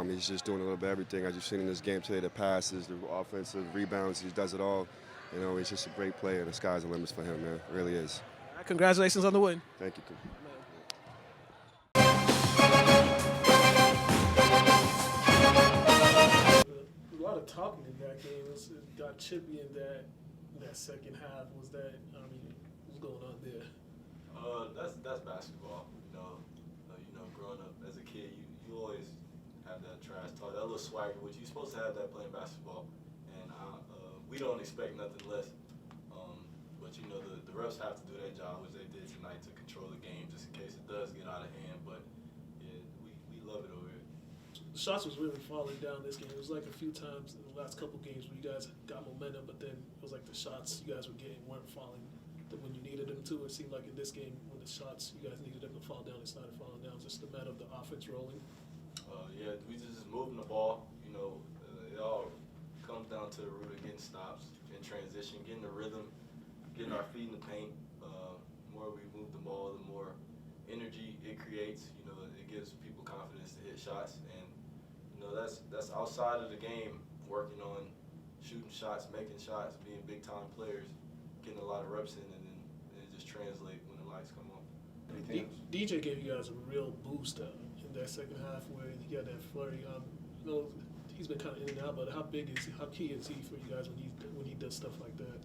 He's just doing a little bit of everything. As you've seen in this game today, the passes, the offensive rebounds, he does it all. He's just a great player, and the sky's the limits for him, man. It really is. Congratulations on the win. Thank you. A lot of talking in that game. It got chippy in that second half. What's going on there? That's basketball. Growing up as a kid, you always have that trash talk, that little swagger, which you're supposed to have that playing basketball, and we don't expect nothing less. But the refs have to do their job, which they did tonight, to control the game, just in case it does get out of hand. But yeah, we love it over here. The shots was really falling down this game. It was like a few times in the last couple games where you guys got momentum, but then it was like the shots you guys were getting weren't falling when you needed them to. It seemed like in this game, when the shots you guys needed them to fall down, it started falling down. It's just a matter of the offense rolling. Yeah, we just moving the ball. It all comes down to the root of getting stops in transition, getting the rhythm, getting our feet in the paint. The more we move the ball, the more energy it creates. It gives people confidence to hit shots, and that's outside of the game, working on shooting shots, making shots, being big time players, getting a lot of reps in, and then it just translate when the lights come on. DJ gave you guys a real boost in that second half where he got that flurry. He's been kind of in and out, but how key is he for you guys when he does stuff like that?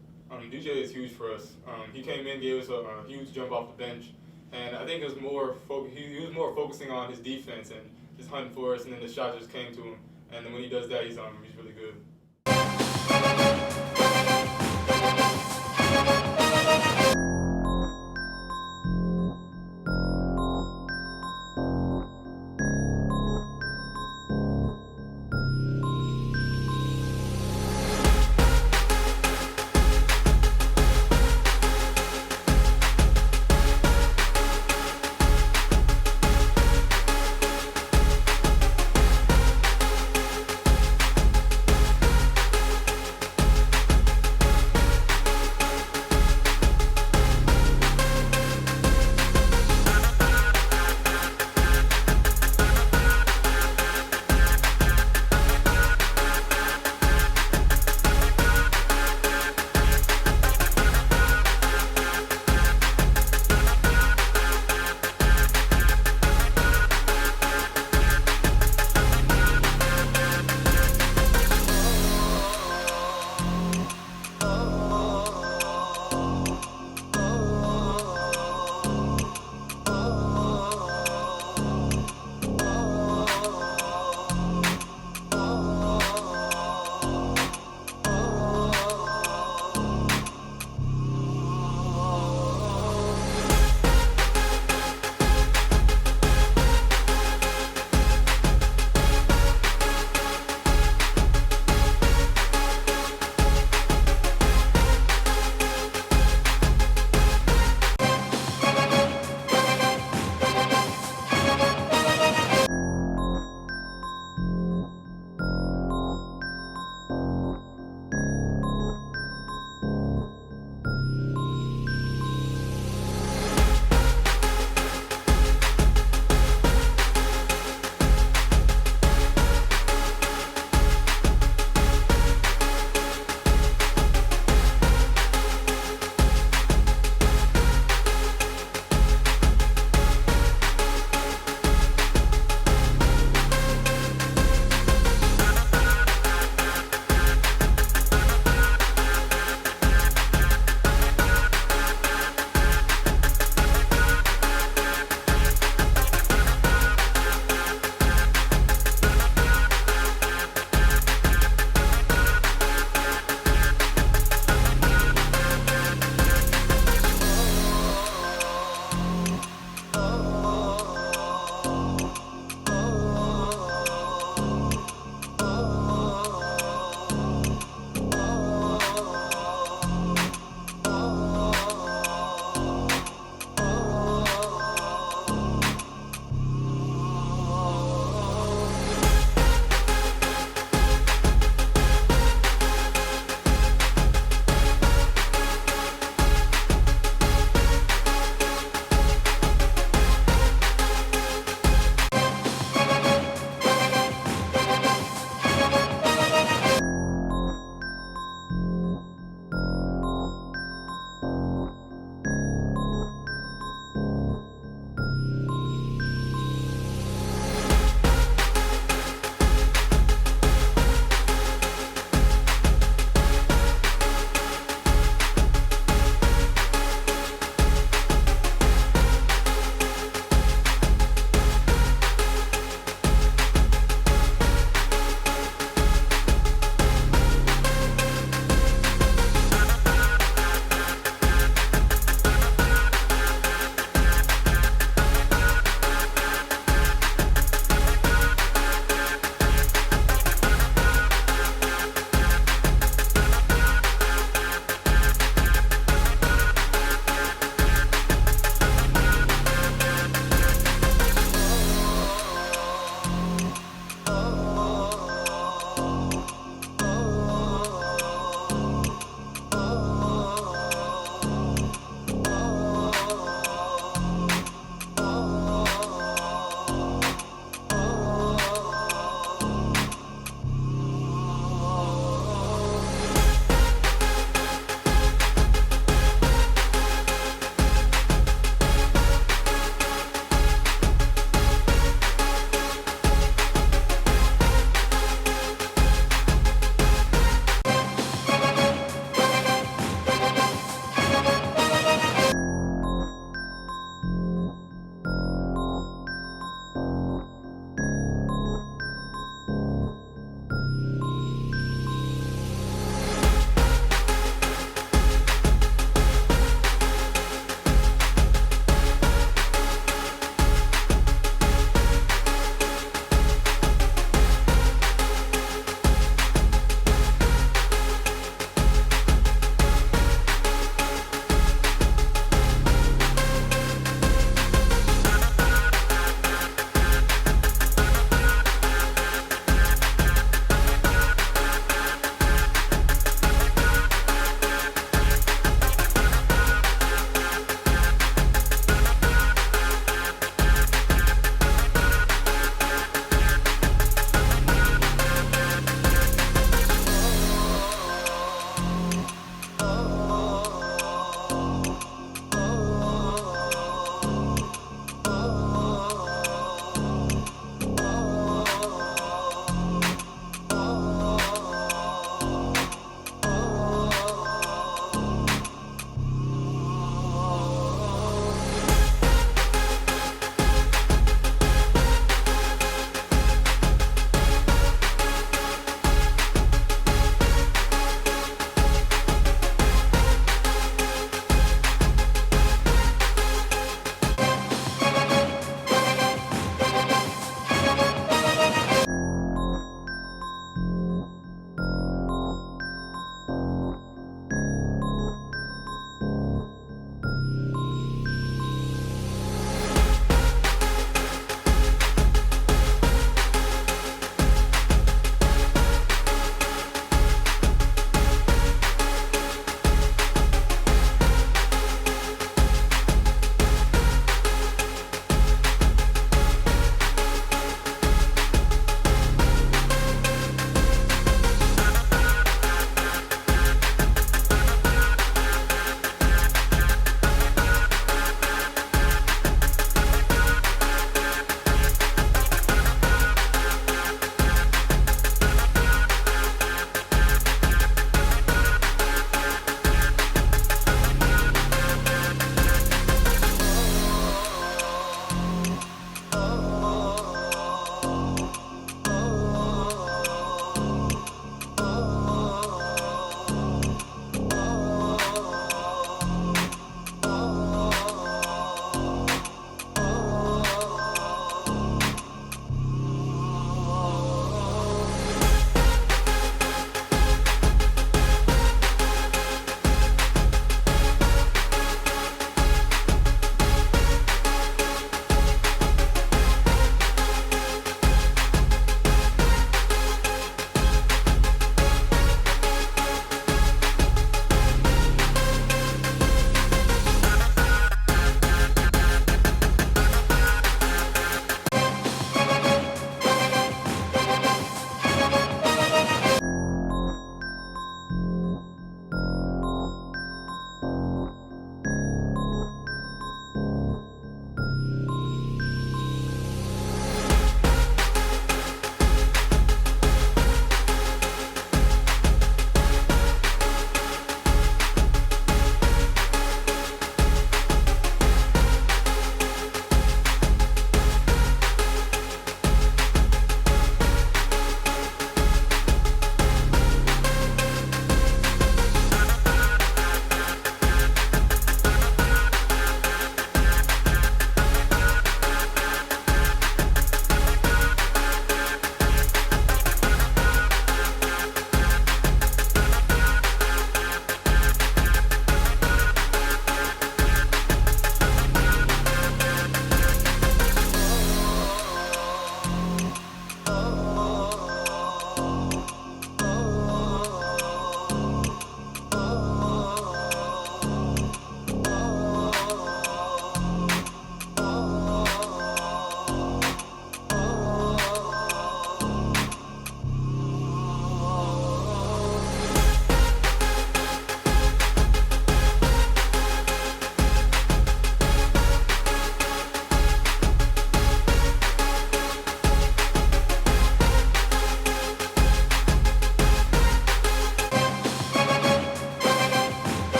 DJ is huge for us. He came in, gave us a huge jump off the bench, and I think it was he was more focusing on his defense and just hunting for us, and then the shot just came to him. And then when he does that, he's really good.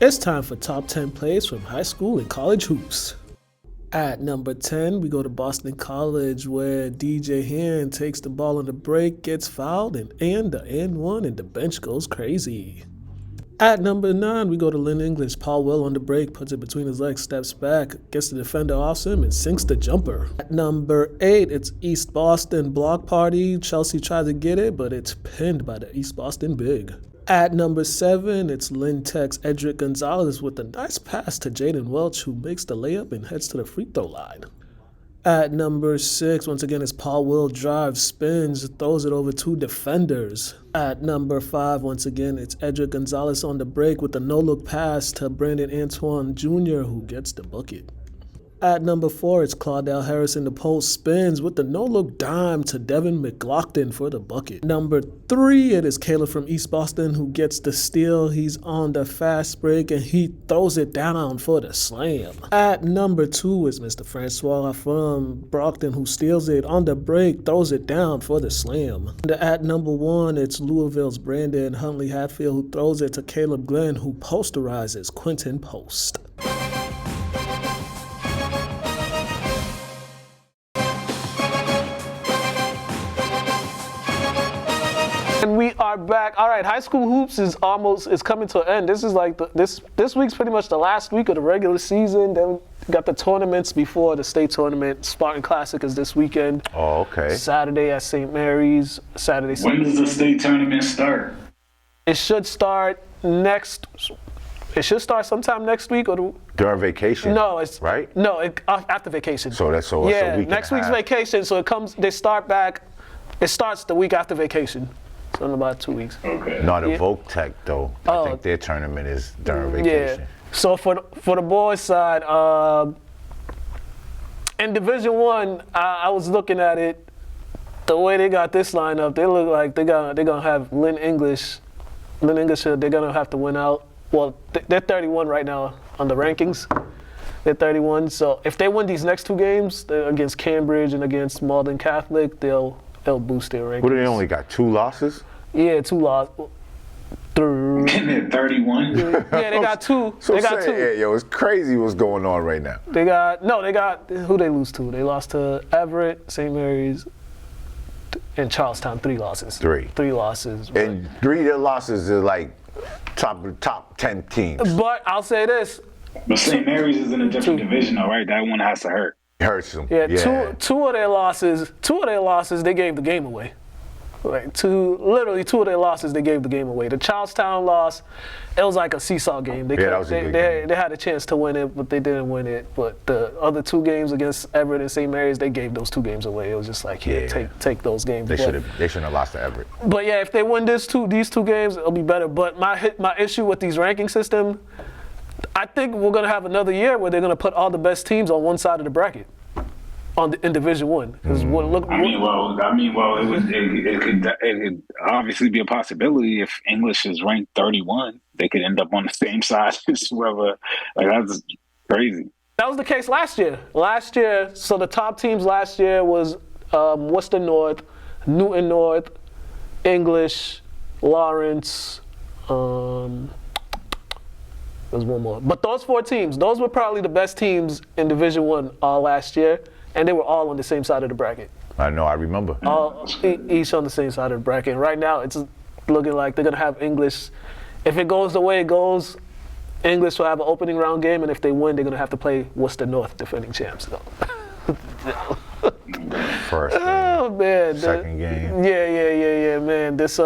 It's time for top 10 plays from high school and college hoops. At number 10, we go to Boston College, where DJ Hand takes the ball on the break, gets fouled, and the and one, and the bench goes crazy. At number 9, we go to Lynn English. Paul Will on the break, puts it between his legs, steps back, gets the defender off him, and sinks the jumper. At number 8, it's East Boston block party. Chelsea tries to get it, but it's pinned by the East Boston big. At number 7, it's Lynn Tech's Edric Gonzalez with a nice pass to Jaden Welch, who makes the layup and heads to the free throw line. At number 6, once again, it's Paul Will drives, spins, throws it over 2 defenders. At number 5, once again, it's Edric Gonzalez on the break with a no-look pass to Brandon Antoine Jr., who gets the bucket. At number 4, it's Claudel Harris in the post, spins with the no-look dime to Devin McLaughlin for the bucket. Number 3, it is Caleb from East Boston who gets the steal. He's on the fast break and he throws it down for the slam. At number 2 is Mr. Francois from Brockton who steals it on the break, throws it down for the slam. And at number 1, it's Louisville's Brandon Huntley Hatfield who throws it to Caleb Glenn who posterizes Quentin Post. And we are back. All right, high school hoops is coming to an end. This is like this week's pretty much the last week of the regular season. Then we got the tournaments before the state tournament. Spartan Classic is this weekend. Oh, okay. Saturday at St. Mary's. Saturday. When does the state tournament start? It should start sometime next week or during vacation. No, it's right. No, after vacation. So that's so. Yeah, so we next week's vacation. So it comes. They start back. It starts the week after vacation. So in about 2 weeks. Okay. Not a Vogue Tech though. I think their tournament is during vacation. Yeah. So for the boys side, in Division I, I was looking at it. The way they got this lineup, they look like they're gonna have Lynn English. They're gonna have to win out. Well, they're 31 right now on the rankings. They're 31. So if they win these next 2 games against Cambridge and against Malden Catholic, they'll boost their rankings. What, they only got 2 losses? Yeah, 2 losses. And they're 31. Yeah, they got 2. So they got 2. Yeah, yo, it's crazy what's going on right now. They got who they lose to? They lost to Everett, St. Mary's, and Charlestown. 3 losses. 3 losses. And 3 of their losses are like top 10 teams. But I'll say this. But St. Mary's is in a different division, though, right? That one has to hurt. Hurts them. Yeah, two of their losses, they gave the game away. Like 2 of their losses, they gave the game away. The Charlestown loss, it was like a seesaw game. They had a chance to win it, but they didn't win it. But the other 2 games against Everett and St. Mary's, they gave those 2 games away. It was just like, take those games. They shouldn't have lost to Everett. But yeah, if they win these 2 games, it'll be better. But my issue with these ranking system, I think we're gonna have another year where they're gonna put all the best teams on one side of the bracket, in Division I. Because it could obviously be a possibility if English is ranked 31, they could end up on the same side as whoever. Like that's crazy. That was the case last year. So the top teams last year was Worcester North, Newton North, English, Lawrence. There's one more. But those 4 teams, those were probably the best teams in Division I last year, and they were all on the same side of the bracket. I know, I remember. Each on the same side of the bracket. And right now, it's looking like they're going to have English. If it goes the way it goes, English will have an opening round game, and if they win, they're going to have to play Worcester North, defending champs. So. First game, oh man, second game. Yeah, man. This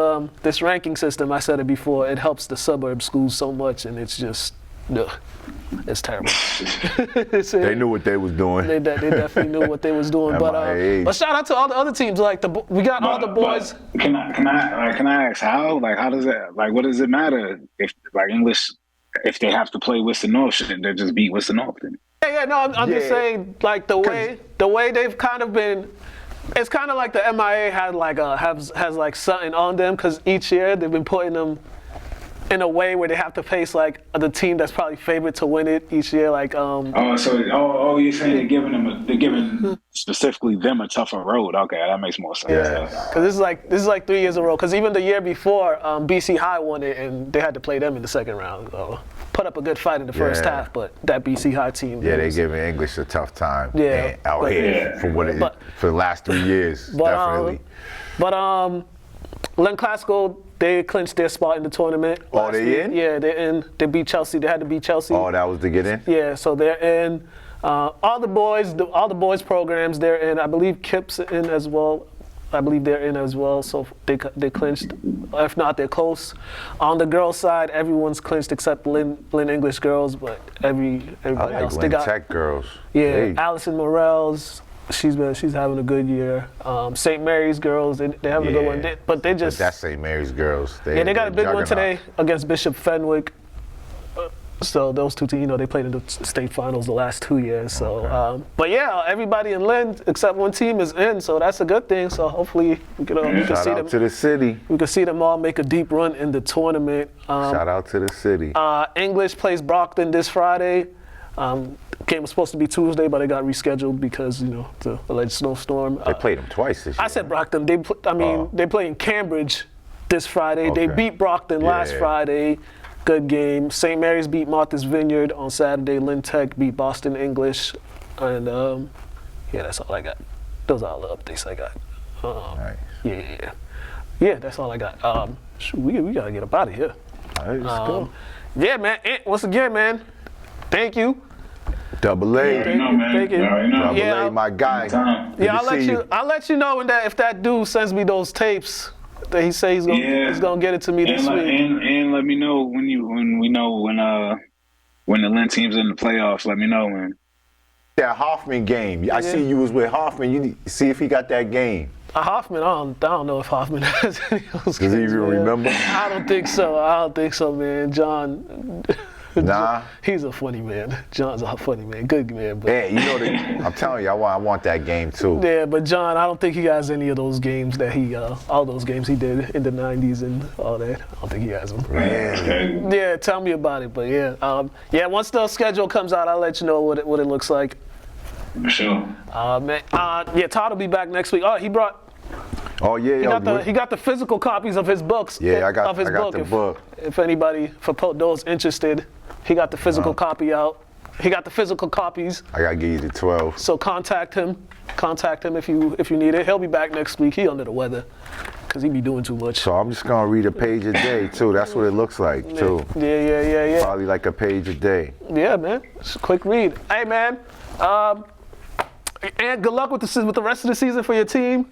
ranking system, I said it before, it helps the suburb schools so much, and it's just, it's terrible. They knew what they was doing. They definitely knew what they was doing. But shout out to all the other teams. Like we got all the boys. Can I ask how? Like, how does that? Like, what does it matter if like English? If they have to play Worcester North, shouldn't they just beat Worcester North? No, I'm just saying, like the way they've kind of been. It's kind of like the MIA has like something on them because each year they've been putting them in a way where they have to face like the team that's probably favored to win it each year. Like you're saying they're giving specifically them a tougher road. Okay, that makes more sense. Yeah, because this is like 3 years in a row. Because even the year before, BC High won it and they had to play them in the second round. So put up a good fight in the first half, but that BC High team. Yeah, they giving English a tough time. Yeah, out here for what for the last 3 years, definitely. Lynn Classical, they clinched their spot in the tournament. Oh, they in? Yeah, they're in. They beat Chelsea. They had to beat Chelsea. Oh, that was to get in? Yeah, so they're in. All the boys programs, they're in. I believe Kip's in as well. I believe they're in as well. So they clinched. If not, they're close. On the girls' side, everyone's clinched except Lynn English girls, but everybody else. Lynn They got Tech girls. Yeah, Hey. Allison Morels. She's having a good year. St. Mary's girls, they having a good one. But that's St. Mary's girls. They got a big one today against Bishop Fenwick. So those two teams, they played in the state finals the last 2 years. So, but yeah, everybody in Lynn except one team is in, so that's a good thing. So hopefully we can see them. Shout out to the city. We can see them all make a deep run in the tournament. Shout out to the city. English plays Brockton this Friday. Game was supposed to be Tuesday, but it got rescheduled because the alleged snowstorm. They played them twice this year. I said Brockton. They play in Cambridge this Friday. Okay. They beat Brockton last Friday. Good game. St. Mary's beat Martha's Vineyard on Saturday. Lynn Tech beat Boston English, and that's all I got. Those are all the updates I got. Nice. Yeah. That's all I got. We gotta get up out of here. All right, let's go. Yeah, man. Once again, man. Thank you. Double A. Thank you. Double A, my guy. Yeah, I'll let you know if that dude sends me those tapes that he says he's gonna get it to me this week. And let me know when the Lynn team's in the playoffs. Let me know, man. That Hoffman game. I see you was with Hoffman. You need to see if he got that game. Hoffman, I don't know if Hoffman has any of those Does he even remember? I don't think so, man. John. Nah. He's a funny man. John's a funny man. Good man. But I'm telling you, I want that game too. Yeah, but John, I don't think he has any of those games that all those games he did in the 90s and all that. I don't think he has them. Really? Yeah, tell me about it. But once the schedule comes out, I'll let you know what it looks like. For sure. Man. Todd will be back next week. Oh, he brought. Oh yeah, he got the physical copies of his books. Yeah, I got book. the book. If anybody, for those interested, he got the physical copy out. He got the physical copies. I gotta give you the 12. So contact him if you need it. He'll be back next week. He under the weather because he be doing too much. So I'm just gonna read a page a day too. That's what it looks like too. Yeah. Probably like a page a day. Yeah, man. It's a quick read. Hey, man. And good luck with the rest of the season for your team.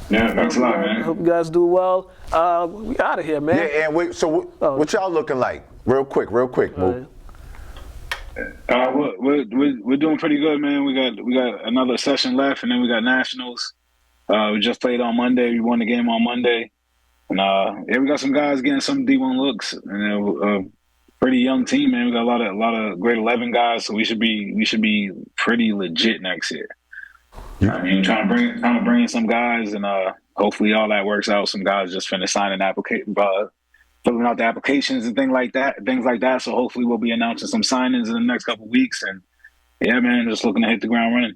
Yeah, thanks a lot, man. Hope you guys do well. We out of here, man. Yeah, and wait. So what y'all looking like? Real quick, Mo. We're doing pretty good, man. We got another session left, and then we got nationals. We just played on Monday. We won the game on Monday, and we got some guys getting some D1 looks. And pretty young team, man. We got a lot of grade 11 guys, so we should be pretty legit next year. I mean, trying to bring in some guys, and hopefully all that works out. Some guys just finished signing filling out the applications and things like that. So hopefully we'll be announcing some signings in the next couple of weeks. And yeah, man, just looking to hit the ground running.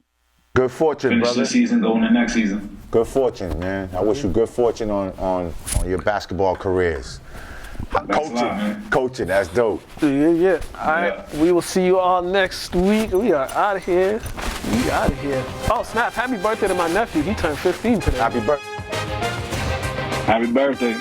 Good fortune, Finish brother. This season, going to next season. Good fortune, man. I wish you good fortune on your basketball careers. Coaching, that's dope. Yeah. All right, we will see you all next week. We are out of here. Oh, snap. Happy birthday to my nephew. He turned 15 today. Happy birthday. Happy birthday.